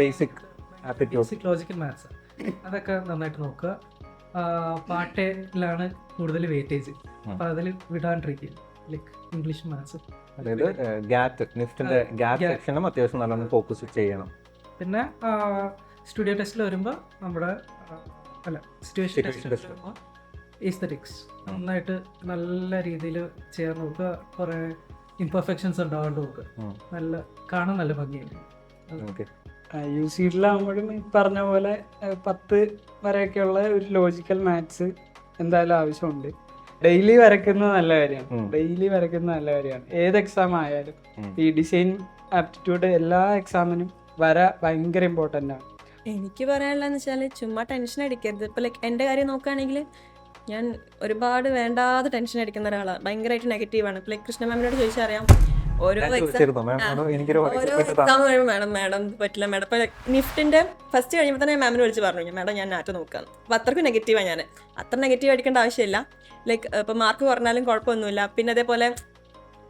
ബേസിക് ലോജിക്കൽ മാത്സ് അതൊക്കെ നന്നായിട്ട് നോക്കുക. പാർട്ടിലാണ് കൂടുതൽ വെയിറ്റേജ്, അപ്പോൾ അതിൽ വിടാണ്ടിരിക്കുക, ലൈക്ക് ഇംഗ്ലീഷും മാത്സും. അതായത് നിഫ്റ്റിന്റെ ഗാറ്റ് സെക്ഷനും അത്യാവശ്യം നല്ലോണം ഫോക്കസ് ചെയ്യണം. പിന്നെ സ്റ്റുഡിയോ ടെസ്റ്റിൽ വരുമ്പോൾ നമ്മുടെ സിറ്റുവേഷൻ ടെസ്റ്റിൽ വരുമ്പോൾ ഈസ്തറ്റിക്സ് നന്നായിട്ട് നല്ല രീതിയിൽ ചെയ്യാൻ നോക്കുക. കുറേ ഇംപെർഫെക്ഷൻസ് ഉണ്ടാവാണ്ട് നോക്കുക, നല്ല കാണാൻ നല്ല ഭംഗിയാണ്. UCDലാകുമ്പോഴും ഈ പറഞ്ഞ പോലെ 10 വരെയൊക്കെയുള്ള ഒരു ലോജിക്കൽ മാത്സ് എന്തായാലും ആവശ്യമുണ്ട്. ഡെയിലി വരയ്ക്കുന്നത് നല്ല കാര്യമാണ്. ഉം. ഡെയിലി വരയ്ക്കുന്നത് നല്ല കാര്യമാണ്. ഏത് എക്സാം ആയാലും ഉം. ഈ ഡിസൈൻ ആപ്റ്റിറ്റ്യൂഡ് എല്ലാ എക്സാമിനും വര ഭയങ്കര ഇമ്പോർട്ടൻ്റ് ആണ്. എനിക്ക് പറയാനുള്ളതെന്ന് വെച്ചാൽ ചുമ്മാ ടെൻഷൻ അടിക്കരുത്. ഇപ്പോൾ ലൈക്ക് എൻ്റെ കാര്യം നോക്കുകയാണെങ്കിൽ ഞാൻ ഒരുപാട് വേണ്ടാതെ ടെൻഷൻ അടിക്കുന്ന ഒരാളാണ്. ഭയങ്കരമായിട്ട് നെഗറ്റീവാണ്. ഇപ്പോൾ ലൈക്ക് കൃഷ്ണ മാമിനോട് ചോദിച്ചാൽ അറിയാം, ഓരോ ഞാൻ എക്സാം ചോദിച്ചിരുന്നു, മാം, എനിക്കൊരു ഓരോ എക്സാം കഴിയുമ്പോൾ മാഡം പറ്റില്ല മാഡം. ഇപ്പോൾ നിഫ്റ്റിൻ്റെ ഫസ്റ്റ് കഴിയുമ്പോൾ തന്നെ മാമിനെ വിളിച്ച് പറഞ്ഞു, മാഡം ഞാൻ നാറ്റ് നോക്കാം. അപ്പോൾ അത്രയ്ക്ക് നെഗറ്റീവാണ് ഞാൻ. അത്ര നെഗറ്റീവ് അടിക്കേണ്ട ആവശ്യമില്ല. ലൈക്ക് ഇപ്പോൾ മാർക്ക് കുറഞ്ഞാലും കുഴപ്പമൊന്നുമില്ല. പിന്നെ അതേപോലെ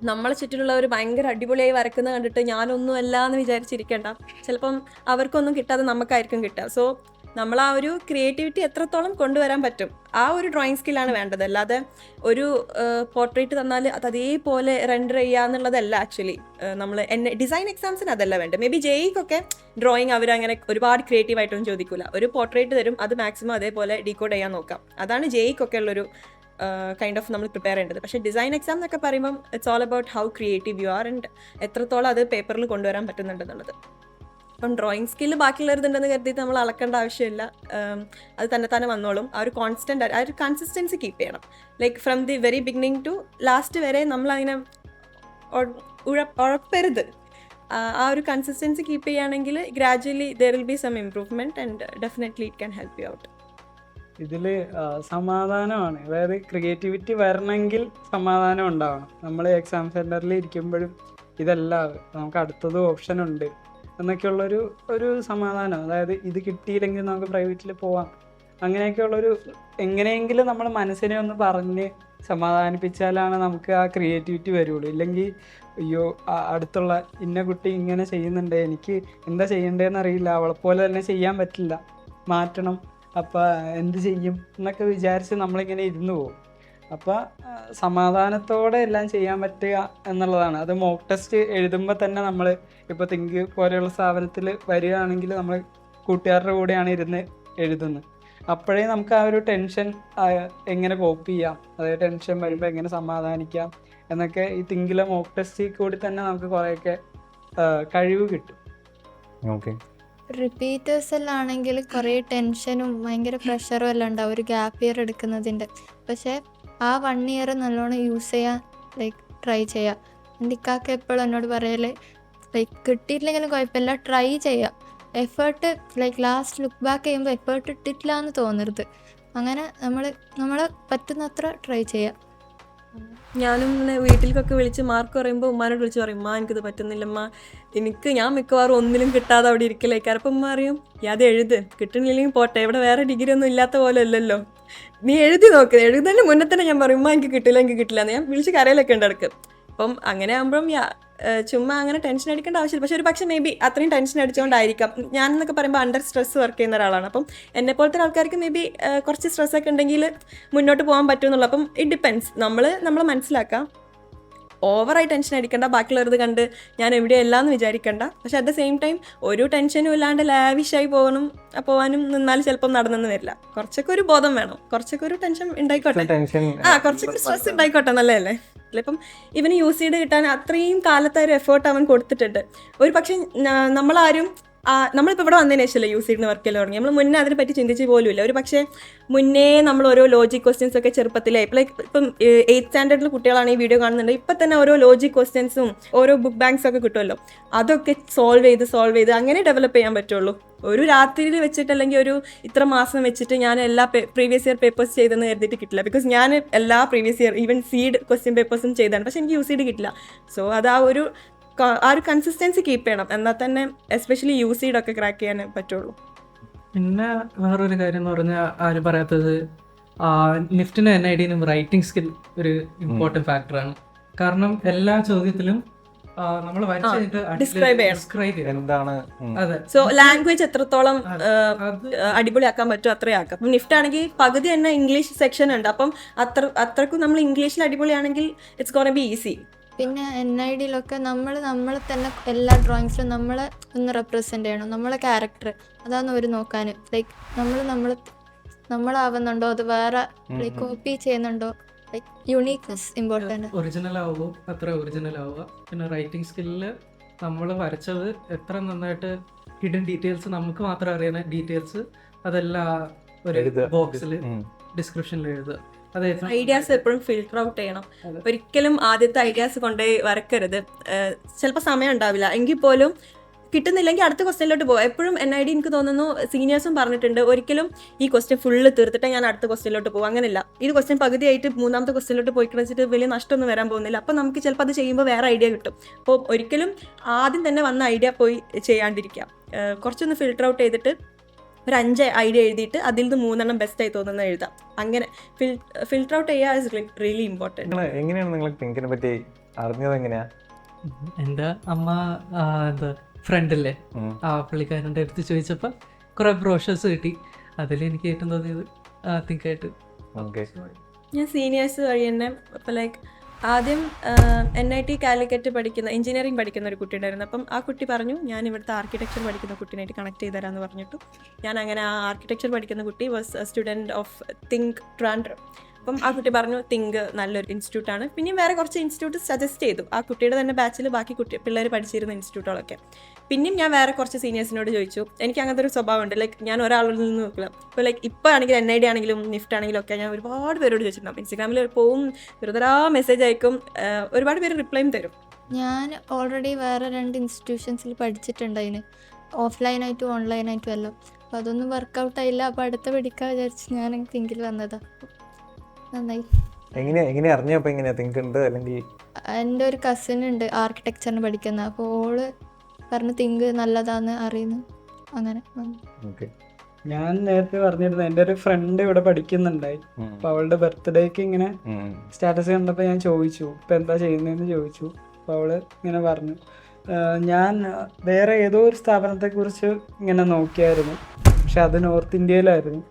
നമ്മളെ ചുറ്റിലുള്ളവർ ഭയങ്കര അടിപൊളിയായി വരക്കുന്ന കണ്ടിട്ട് ഞാനൊന്നും അല്ല എന്ന് വിചാരിച്ചിരിക്കേണ്ട. ചിലപ്പം അവർക്കൊന്നും കിട്ടാതെ നമുക്കായിരിക്കും കിട്ടുക. സോ നമ്മൾ ആ ഒരു ക്രിയേറ്റിവിറ്റി എത്രത്തോളം കൊണ്ടുവരാൻ പറ്റും, ആ ഒരു ഡ്രോയിങ് സ്കില്ലാണ് വേണ്ടത്. അല്ലാതെ ഒരു പോർട്രേറ്റ് തന്നാൽ അത് അതേപോലെ റെൻഡർ ചെയ്യുക എന്നുള്ളതല്ല ആക്ച്വലി. നമ്മൾ ഡിസൈൻ എക്സാംസിന് അതല്ല വേണ്ടത്. മേ ബി ജെയ്ക്കൊക്കെ ഡ്രോയിങ് അവരങ്ങനെ ഒരുപാട് ക്രിയേറ്റീവായിട്ടൊന്നും ചോദിക്കില്ല. ഒരു പോർട്രേറ്റ് തരും, അത് മാക്സിമം അതേപോലെ ഡീകോഡ് ചെയ്യാൻ നോക്കാം. അതാണ് ജെയ്ക്കൊക്കെ ഉള്ളൊരു കൈൻഡ് ഓഫ് നമ്മൾ പ്രിപ്പയർ ചെയ്യേണ്ടത്. പക്ഷേ ഡിസൈൻ എക്സാം എന്നൊക്കെ പറയുമ്പം it's all about how creative you are and എത്രത്തോളം അത് പേപ്പറിൽ കൊണ്ടുവരാൻ പറ്റുന്നുണ്ടെന്നുള്ളത്. അപ്പം ഡ്രോയിങ് സ്കില്ല് ബാക്കിയുള്ളവരുണ്ടെന്ന് കരുതിയിട്ട് നമ്മൾ അളക്കേണ്ട ആവശ്യമില്ല. അത് തന്നെ വന്നോളും. ആ ഒരു കോൺസ്റ്റൻ്റ്, ആ ഒരു കൺസിസ്റ്റൻസി കീപ്പ് ചെയ്യണം. Like from the very beginning to last വരെ നമ്മളങ്ങനെ ഉഴപ്പരുത്. ആ ഒരു കൺസിസ്റ്റൻസി കീപ്പ് ചെയ്യുകയാണെങ്കിൽ gradually there will be some improvement and definitely it can help you out. ഇതിൽ സമാധാനമാണ്. അതായത് ക്രിയേറ്റിവിറ്റി വരണമെങ്കിൽ സമാധാനം ഉണ്ടാവണം. നമ്മൾ എക്സാം സെൻറ്ററിൽ ഇരിക്കുമ്പോഴും ഇതല്ല, നമുക്ക് അടുത്തത് ഓപ്ഷൻ ഉണ്ട് എന്നൊക്കെയുള്ളൊരു സമാധാനം. അതായത് ഇത് കിട്ടിയില്ലെങ്കിൽ നമുക്ക് പ്രൈവറ്റിൽ പോവാം, അങ്ങനെയൊക്കെയുള്ളൊരു എങ്ങനെയെങ്കിലും നമ്മൾ മനസ്സിനെ ഒന്ന് പറഞ്ഞ് സമാധാനിപ്പിച്ചാലാണ് നമുക്ക് ആ ക്രിയേറ്റിവിറ്റി വരുള്ളൂ. ഇല്ലെങ്കിൽ അയ്യോ അടുത്തുള്ള ഇന്ന കുട്ടി ഇങ്ങനെ ചെയ്യുന്നുണ്ട്, എനിക്ക് എന്താ ചെയ്യേണ്ടതെന്ന് അറിയില്ല, അവളെപ്പോലെ തന്നെ ചെയ്യാൻ പറ്റില്ല, മാറ്റണം, അപ്പോൾ എന്ത് ചെയ്യും എന്നൊക്കെ വിചാരിച്ച് നമ്മളിങ്ങനെ ഇരുന്ന് പോകും. അപ്പോൾ സമാധാനത്തോടെ എല്ലാം ചെയ്യാൻ പറ്റുക എന്നുള്ളതാണ്. അത് മോക്ക് ടെസ്റ്റ് എഴുതുമ്പോൾ തന്നെ നമ്മൾ ഇപ്പോൾ തിങ്ക് പോലെയുള്ള സ്ഥാപനത്തിൽ വരികയാണെങ്കിൽ നമ്മൾ കൂട്ടുകാരുടെ കൂടെയാണ് ഇരുന്ന് എഴുതുന്നത്. അപ്പോഴേ നമുക്ക് ആ ഒരു ടെൻഷൻ എങ്ങനെ കോപ്പ് ചെയ്യാം, അതായത് ടെൻഷൻ വരുമ്പോൾ എങ്ങനെ സമാധാനിക്കാം എന്നൊക്കെ ഈ തിങ്കിലെ മോക്ക് ടെസ്റ്റിൽ കൂടി തന്നെ നമുക്ക് കുറേയൊക്കെ കഴിവ് കിട്ടും. ഓക്കെ. റിപ്പീറ്റേഴ്സെല്ലാം ആണെങ്കിൽ കുറേ ടെൻഷനും ഭയങ്കര പ്രഷറും എല്ലാം ഉണ്ടാവും ഒരു ഗ്യാപ്പ് ഇയർ എടുക്കുന്നതിൻ്റെ. പക്ഷേ ആ 1 ഇയർ നല്ലോണം യൂസ് ചെയ്യാൻ ലൈക്ക് ട്രൈ ചെയ്യുക. എൻ്റെ ഇക്കാക്ക് എപ്പോഴും എന്നോട് പറയല് ലൈക്ക് കിട്ടിയിട്ടില്ലെങ്കിലും കുഴപ്പമില്ല, ട്രൈ ചെയ്യാം. Effort like last look back ചെയ്യുമ്പോൾ എഫേർട്ട് ഇട്ടിട്ടില്ല എന്ന് തോന്നരുത്. അങ്ങനെ നമ്മളെ പറ്റുന്നത്ര ട്രൈ ചെയ്യാം. ഞാനും ഇങ്ങനെ വീട്ടിലേക്കൊക്കെ വിളിച്ച് മാർക്ക് പറയുമ്പോൾ ഉമ്മാനോട് വിളിച്ച് പറയും, ഉമ്മ എനിക്കിത് പറ്റുന്നില്ലമ്മ, ഞാൻ മിക്കവാറും ഒന്നിലും കിട്ടാതെ അവിടെ ഇരിക്കലേക്കാറ്. അപ്പം ഉമ്മ അറിയും, അത് എഴുത്, കിട്ടണില്ലെങ്കിൽ പോട്ടെ, ഇവിടെ വേറെ ഡിഗ്രി ഒന്നും ഇല്ലാത്ത പോലെ അല്ലല്ലോ, നീ എഴുതി നോക്ക്. എഴുതുന്നതിന് മുന്നേ തന്നെ ഞാൻ പറയും, ഉമ്മ എനിക്ക് കിട്ടില്ല എന്ന് ഞാൻ വിളിച്ച് കരയിലൊക്കെ ഉണ്ട് ഇടയ്ക്ക്. അപ്പം അങ്ങനെ ആകുമ്പം ചുമ്മാ അങ്ങനെ ടെൻഷൻ അടിക്കേണ്ട ആവശ്യമില്ല. പക്ഷെ ഒരു പക്ഷേ മേ ബി അത്രയും ടെൻഷൻ അടിച്ചുകൊണ്ടായിരിക്കാം. ഞാൻ എന്നൊക്കെ പറയുമ്പോൾ അണ്ടർ സ്ട്രെസ് വർക്ക് ചെയ്യുന്ന ഒരാളാണ്. അപ്പം എന്നെ പോലത്തെ ആൾക്കാർക്ക് മേ ബി കുറച്ച് സ്ട്രെസ്സൊക്കെ ഉണ്ടെങ്കിൽ മുന്നോട്ട് പോകാൻ പറ്റുമെന്നുള്ളൂ. അപ്പം ഇറ്റ് ഡിപ്പെൻസ്. നമ്മളെ മനസ്സിലാക്കാം, ഓവറായി ടെൻഷൻ അടിക്കേണ്ട, ബാക്കിയുള്ളവരത് കണ്ട് ഞാൻ എവിടെയല്ല എന്ന് വിചാരിക്കേണ്ട. പക്ഷെ അറ്റ് ദ സെയിം ടൈം ഒരു ടെൻഷനും ഇല്ലാണ്ട് ലാവിഷായി പോകാനും നിന്നാൽ ചിലപ്പം നടന്നെന്ന് വരില്ല. കുറച്ചൊക്കെ ഒരു ബോധം വേണം, കുറച്ചൊക്കെ ഒരു ടെൻഷൻ ഉണ്ടായിക്കോട്ടെ, കുറച്ചൊക്കെ സ്ട്രെസ് ഉണ്ടായിക്കോട്ടെ, നല്ലതല്ലേ? ഇപ്പം ഇവന് UCD കിട്ടാൻ അത്രയും കാലത്തെ ഒരു എഫേർട്ട് അവൻ കൊടുത്തിട്ടുണ്ട്. ഒരു പക്ഷേ നമ്മളിപ്പോൾ ഇവിടെ വന്നതിന് ശേഷമല്ലേ UCD വർക്ക് ചെയ്യാൻ തുടങ്ങി. നമ്മൾ മുന്നേ അതിനെ പറ്റി ചിന്തിച്ച് പോലുമില്ല. ഒരു പക്ഷേ മുന്നേ നമ്മൾ ഓരോ ലോജിക് ക്വസ്റ്റ്യൻസ് ഒക്കെ ചെറുപ്പത്തിലേ ഇപ്പം 8th സ്റ്റാൻഡേർഡിൽ കുട്ടികളാണ് ഈ വീഡിയോ കാണുന്നുണ്ട്, ഇപ്പം തന്നെ ഓരോ ലോജിക് ക്വസ്റ്റ്യൻസും ഓരോ ബുക്ക് ബാങ്ക്സ് ഒക്കെ കിട്ടുമല്ലോ, അതൊക്കെ സോൾവ് ചെയ്ത് അങ്ങനെ ഡെവലപ്പ് ചെയ്യാൻ പറ്റുള്ളൂ. ഒരു രാത്രിയിൽ വെച്ചിട്ട് അല്ലെങ്കിൽ ഒരു ഇത്ര മാസം വെച്ചിട്ട് ഞാൻ എല്ലാ പ്രീവിയസ് ഇയർ പേപ്പേഴ്സ് ചെയ്തെന്ന് കരുതിയിട്ട് കിട്ടില്ല. ബിക്കോസ് ഞാൻ എല്ലാ previous year even seed question പേപ്പേഴ്സും ചെയ്താണ്, പക്ഷെ എനിക്ക് UCD കിട്ടില്ല. സോ അത് ആ ഒരു കൺസിസ്റ്റൻസി കീപ്പ് ചെയ്യണം, എന്നാൽ തന്നെ എസ്പെഷ്യലി UCD ഒക്കെ ക്രാക്ക് ചെയ്യാൻ പറ്റുള്ളൂ. പിന്നെ വേറൊരു കാര്യം എന്ന് പറഞ്ഞാൽ ആരും പറയാത്തത്, നിഫ്റ്റിനും NIDനും റൈറ്റിംഗ് സ്കിൽ ഒരു ഇമ്പോർട്ടൻറ്റ് ഫാക്ടറാണ്. കാരണം എല്ലാ ചോദ്യത്തിലും നമ്മൾ ഡിസ്ക്രൈബ് ചെയ്യണം എന്താണ്. അതെ. സോ ലാംഗ്വേജ് എത്രത്തോളം അടിപൊളിയാക്കാൻ പറ്റും അത്രയും ആക്കാം. അപ്പം നിഫ്റ്റ് ആണെങ്കിൽ പകുതി തന്നെ ഇംഗ്ലീഷ് സെക്ഷൻ ഉണ്ട്. അപ്പം അത്രക്കും നമ്മൾ ഇംഗ്ലീഷിൽ അടിപൊളിയാണെങ്കിൽ ഇറ്റ്സ് ഗോണ ബി ഈസി. പിന്നെ NIDയിലൊക്കെ നമ്മളെ തന്നെ എല്ലാ ഡ്രോയിങ്സിലും നമ്മളെ ഒന്ന് റെപ്രസെൻ്റ് ചെയ്യണം, നമ്മളെ ക്യാരക്ടർ. അതാണ് അവർ നോക്കാൻ. ലൈക്ക് നമ്മളാവുന്നുണ്ടോ, അത് വേറെ ലൈക്ക് കോപ്പി ചെയ്യുന്നുണ്ടോ, ലൈക്ക് യുണീക്നെസ് ഇമ്പോർട്ടൻ്റ്. ഒറിജിനൽ ആവുമോ അത്ര ഒറിജിനൽ ആവുക. പിന്നെ റൈറ്റിംഗ് സ്കില്ലിൽ നമ്മൾ വരച്ചത് എത്ര നന്നായിട്ട് ഹിഡൻ ഡീറ്റെയിൽസ്, നമുക്ക് മാത്രം അറിയുന്ന ഡീറ്റെയിൽസ്, അതെല്ലാം ഒരു ബോക്സിൽ ഡിസ്ക്രിപ്ഷനിൽ എഴുതുക. അതെ ഐഡിയാസ് എപ്പോഴും ഫിൽട്ടർ ഔട്ട് ചെയ്യണം. ഒരിക്കലും ആദ്യത്തെ ഐഡിയാസ് കൊണ്ടുപോയി വരക്കരുത്. ചിലപ്പോൾ സമയം ഉണ്ടാവില്ല എങ്കിൽ പോലും കിട്ടുന്നില്ലെങ്കിൽ അടുത്ത ക്വസ്റ്റ്യനിലോട്ട് പോകും. എപ്പോഴും NID എനിക്ക് തോന്നുന്നു സീനിയേഴ്സും പറഞ്ഞിട്ടുണ്ട്, ഒരിക്കലും ഈ ക്വസ്റ്റ്യൻ ഫുള്ള് തീർത്തിട്ട് ഞാൻ അടുത്ത ക്വസ്റ്റ്യനിലോട്ട് പോകും. അങ്ങനെയല്ല, ഈ ക്വസ്റ്റ്യൻ പകുതിയായിട്ട് മൂന്നാമത്തെ ക്വസ്റ്റ്യനിലോട്ട് പോയി വെച്ചിട്ട് വലിയ നഷ്ടമൊന്നും വരാൻ പോകുന്നില്ല. അപ്പം നമുക്ക് ചിലപ്പോൾ അത് ചെയ്യുമ്പോൾ വേറെ ഐഡിയ കിട്ടും. അപ്പോൾ ഒരിക്കലും ആദ്യം തന്നെ വന്ന ഐഡിയ പോയി ചെയ്യാണ്ടിരിക്കുക. കുറച്ചൊന്ന് ഫിൽട്ടർ ഔട്ട് ചെയ്തിട്ട് ഒരു 5 ഐഡിയ എഴുതിയിട്ട് അതിൽ നിന്ന് 3 എണ്ണം ബെസ്റ്റായി തോന്നുന്നത് എഴുതാം. അങ്ങനെ ഫിൽട്ടർ ഔട്ട് ചെയ്യുക ഇസ് റിയലി ഇമ്പോർട്ടൻറ്റ്. എങ്ങനെയാണ് നിങ്ങൾ തിങ്കിനെ പറ്റി അറിഞ്ഞത്? എങ്ങനെയാ? എൻ്റെ അമ്മ എന്താ ഫ്രണ്ടില്ലേ ആ പുള്ളിക്കാരൻ്റെ അടുത്ത് ചോദിച്ചപ്പോൾ കുറേ ബ്രോഷേഴ്സ് കിട്ടി. അതിൽ എനിക്ക് ഏറ്റവും തോന്നിയത് തിങ്കായിട്ട്. ഓക്കെ. ഞാൻ സീനിയേഴ്സ് വഴി തന്നെ ഇപ്പോൾ ലൈക്ക് ആദ്യം NIT കാലിക്കറ്റ് പഠിക്കുന്ന എഞ്ചിനീയറിംഗ് പഠിക്കുന്ന ഒരു കുട്ടി ഉണ്ടായിരുന്നു. അപ്പം ആ കുട്ടി പറഞ്ഞു ഞാൻ ഇവിടുത്തെ ആർക്കിടെക്ചർ പഠിക്കുന്ന കുട്ടീനായിട്ട് കണക്ട് ചെയ്ത് തരാമെന്ന് പറഞ്ഞിട്ടു. ഞാൻ അങ്ങനെ ആ ആർക്കിടെക്ചർ പഠിക്കുന്ന കുട്ടി was student of think Trivandrum. അപ്പം ആ കുട്ടി പറഞ്ഞു തിങ്ക് നല്ലൊരു ഇൻസ്റ്റിറ്റ്യൂട്ടാണ്. പിന്നെയും വേറെ കുറച്ച് ഇൻസ്റ്റിറ്റ്യൂട്ട് സജസ്റ്റ് ചെയ്തു. ആ കുട്ടിയുടെ തന്നെ ബാച്ചിൽ ബാക്കി പിള്ളേർ പഠിച്ചിരുന്ന ഇൻസ്റ്റിറ്റ്യൂട്ടുകളൊക്കെ. പിന്നെയും ഞാൻ വേറെ കുറച്ച് സീനിയേഴ്സിനോട് ചോദിച്ചു. എനിക്ക് അങ്ങനത്തെ ഒരു സ്വഭാവമുണ്ട്, ലൈക്ക് ഞാൻ ഒരാളിൽ നിന്ന് നോക്കില്ല. ഇപ്പോൾ ലൈക്ക് ഇപ്പോൾ ആണെങ്കിൽ NID ആണെങ്കിലും നിഫ്റ്റ് ആണെങ്കിലും ഒക്കെ ഞാൻ ഒരുപാട് പേരോട് ചോദിച്ചിട്ടുണ്ടാവും. ഇൻസ്റ്റാഗ്രാമിൽ പോവും, വെറുതെ മെസ്സേജ് അയക്കും, ഒരുപാട് പേര് റിപ്ലൈയും തരും. ഞാൻ ഓൾറെഡി വേറെ 2 ഇൻസ്റ്റിറ്റ്യൂഷൻസിൽ പഠിച്ചിട്ടുണ്ട്, അതിന് ഓഫ്ലൈനായിട്ടും ഓൺലൈനായിട്ടും എല്ലാം. അപ്പോൾ അതൊന്നും വർക്കൗട്ട് ആയില്ല. അപ്പോൾ അടുത്ത പഠിക്കാൻ വിചാരിച്ച് ഞാൻ തിങ്കിൽ വന്നതാണ്. നന്നായി. എങ്ങനെ അറിഞ്ഞപ്പോൾ എങ്ങനെയാ തിങ്ക് ഉണ്ട്? അല്ലെങ്കിൽ എൻ്റെ ഒരു കസിൻ ഉണ്ട് ആർക്കിടെക്ചറിന് പഠിക്കുന്ന, അപ്പോൾ ഓള് പറഞ്ഞു തിങ്ക് നല്ലതാന്ന് അറിയുന്നു, അങ്ങനെ വന്നു. ഓക്കെ. ഞാൻ നേരത്തെ പറഞ്ഞിരുന്നു എൻ്റെ ഒരു ഫ്രണ്ട് ഇവിടെ പഠിക്കുന്നുണ്ടായി. അപ്പോൾ അവളുടെ ബർത്ത്ഡേക്ക് ഇങ്ങനെ സ്റ്റാറ്റസ് കണ്ടപ്പോൾ ഞാൻ ചോദിച്ചു ഇപ്പം എന്താ ചെയ്യുന്നതെന്ന് ചോദിച്ചു. അപ്പോൾ അവള് ഇങ്ങനെ പറഞ്ഞു ഞാൻ വേറെ ഏതോ ഒരു സ്ഥാപനത്തെക്കുറിച്ച് ഇങ്ങനെ നോക്കിയായിരുന്നു, പക്ഷെ അത് നോർത്ത് ഇന്ത്യയിലായിരുന്നു.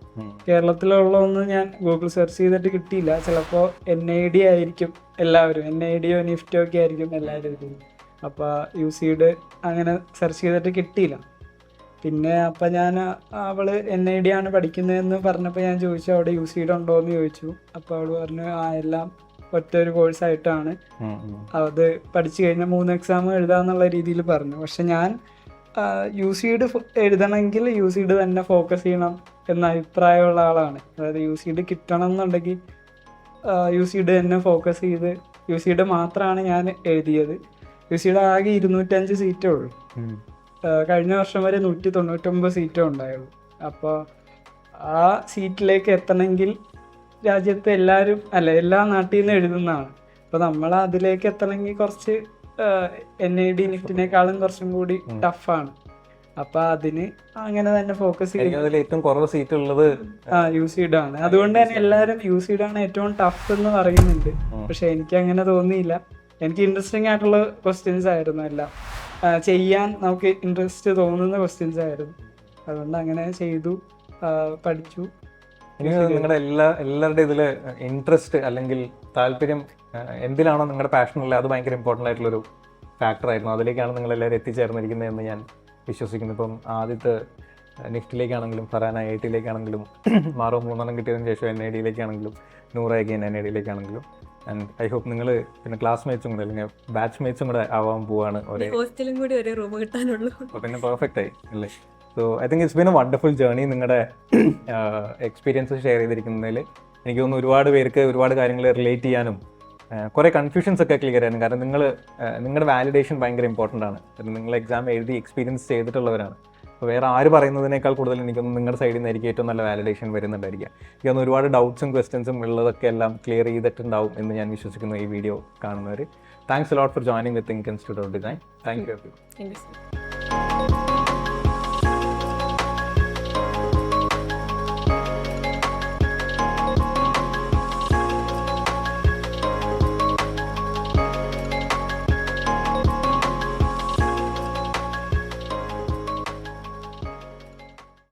കേരളത്തിലുള്ളതൊന്നും ഞാൻ ഗൂഗിൾ സെർച്ച് ചെയ്തിട്ട് കിട്ടിയില്ല. ചിലപ്പോൾ NID ആയിരിക്കും എല്ലാവരും, NIDയോ നിഫ്റ്റോ ഒക്കെ ആയിരിക്കും എല്ലാവരും എഴുതുന്നത്. അപ്പോൾ UCD അങ്ങനെ സെർച്ച് ചെയ്തിട്ട് കിട്ടിയില്ല. പിന്നെ അപ്പം ഞാൻ അവള് NID ആണ് പഠിക്കുന്നതെന്ന് പറഞ്ഞപ്പോൾ ഞാൻ ചോദിച്ചു അവിടെ UCD ഉണ്ടോ എന്ന് ചോദിച്ചു. അപ്പോൾ അവൾ പറഞ്ഞു എല്ലാം ഒറ്റ ഒരു കോഴ്സായിട്ടാണ്, അത് പഠിച്ചു കഴിഞ്ഞാൽ 3 എക്സാം എഴുതാന്നുള്ള രീതിയിൽ പറഞ്ഞു. പക്ഷെ ഞാൻ UCD എഴുതണമെങ്കിൽ UCD തന്നെ ഫോക്കസ് ചെയ്യണം എന്ന അഭിപ്രായമുള്ള ആളാണ്. അതായത് UCD കിട്ടണം എന്നുണ്ടെങ്കിൽ UCD തന്നെ ഫോക്കസ് ചെയ്ത് UCD മാത്രമാണ് ഞാൻ എഴുതിയത്. UCD ആകെ 205 സീറ്റേ ഉള്ളൂ. കഴിഞ്ഞ വർഷം വരെ 199 സീറ്റേ ഉണ്ടായുള്ളൂ. അപ്പോൾ ആ സീറ്റിലേക്ക് എത്തണമെങ്കിൽ രാജ്യത്ത് എല്ലാവരും എല്ലാ നാട്ടിൽ നിന്ന് എഴുതുന്നതാണ്. അപ്പോൾ നമ്മൾ അതിലേക്ക് എത്തണമെങ്കിൽ കുറച്ച് NID നിഫ്റ്റിനേക്കാളും കുറച്ചും കൂടി ടഫാണ്. അപ്പൊ അതിന് അങ്ങനെ തന്നെ ഫോക്കസ് ചെയ്യുന്നത് ഏറ്റവും കുറവ് സീറ്റ് ഉള്ളത് UCD ആണ്. അതുകൊണ്ട് തന്നെ എല്ലാവരും UCD ആണ് ഏറ്റവും ടഫ് എന്ന് പറയുന്നുണ്ട്. പക്ഷെ എനിക്ക് അങ്ങനെ തോന്നിയില്ല. എനിക്ക് ഇൻട്രസ്റ്റിംഗ് ആയിട്ടുള്ള ക്വസ്റ്റ്യൻസ് ആയിരുന്നു എല്ലാം. ചെയ്യാൻ നമുക്ക് ഇൻട്രസ്റ്റ് തോന്നുന്ന ക്വസ്റ്റ്യൻസ് ആയിരുന്നു. അതുകൊണ്ട് അങ്ങനെ ചെയ്തു, പഠിച്ചു. നിങ്ങളുടെ എല്ലാവരുടെ ഇതിൽ ഇൻട്രസ്റ്റ് അല്ലെങ്കിൽ താല്പര്യം എന്തിലാണോ നിങ്ങളുടെ പാഷനുള്ള അത് ഭയങ്കര ഇമ്പോർട്ടൻ്റ് ആയിട്ടുള്ളൊരു ഫാക്ടറായിരുന്നു. അതിലേക്കാണ് നിങ്ങളെല്ലാവരും എത്തിച്ചേർന്നിരിക്കുന്നതെന്ന് ഞാൻ വിശ്വസിക്കുന്നു. ഇപ്പം ആദ്യത്തെ നിഫ്റ്റിലേക്കാണെങ്കിലും ഫറാന IIT-യിലേക്കാണെങ്കിലും മാറോ 3 എണ്ണം കിട്ടിയതിന് ശേഷം NID-യിലേക്കാണെങ്കിലും 100 അഗൈൻ NID-യിലേക്കാണെങ്കിലും. ആൻഡ് ഐ ഹോപ്പ് നിങ്ങൾ പിന്നെ ക്ലാസ്മേറ്റ്സും കൂടെ അല്ലെങ്കിൽ ബാച്ച്മേറ്റ്സും കൂടെ ആവാൻ പോവാണ്. ഹോസ്റ്റലും കൂടി ഒരേ റൂം കിട്ടാനുള്ളൂ. അപ്പോൾ പിന്നെ പെർഫെക്റ്റ് ആയി അല്ലേ? So I think it's been A wonderful journey. നിങ്ങളുടെ എക്സ്പീരിയൻസ് ഷെയർ ചെയ്തിരിക്കുന്നതിൽ എനിക്ക് തോന്നുന്നു ഒരുപാട് പേർക്ക് ഒരുപാട് കാര്യങ്ങൾ റിലേറ്റ് ചെയ്യാനും കുറേ കൺഫ്യൂഷൻസ് ഒക്കെ ക്ലിയർ ചെയ്യാനും. കാരണം നിങ്ങളുടെ വാലിഡേഷൻ ഭയങ്കര ഇമ്പോർട്ടൻ്റ് ആണ്. നിങ്ങൾ എക്സാം എഴുതി എക്സ്പീരിയൻസ് ചെയ്തിട്ടുള്ളവരാണ്. അപ്പോൾ വേറെ ആര് പറയുന്നതിനേക്കാൾ കൂടുതൽ എനിക്കൊന്ന് നിങ്ങളുടെ സൈഡിൽ നിന്നായിരിക്കും ഏറ്റവും നല്ല വാലിഡേഷൻ വരുന്നുണ്ടായിരിക്കുക. എനിക്കൊന്ന് ഒരുപാട് ഡൗട്ട്സും ക്വസ്റ്റ്യൻസും ഉള്ളതൊക്കെ എല്ലാം ക്ലിയർ ചെയ്തിട്ടുണ്ടാവും എന്ന് ഞാൻ വിശ്വസിക്കുന്നു ഈ വീഡിയോ കാണുന്നവർ. Thanks a lot for joining with think institute of design. Thank you.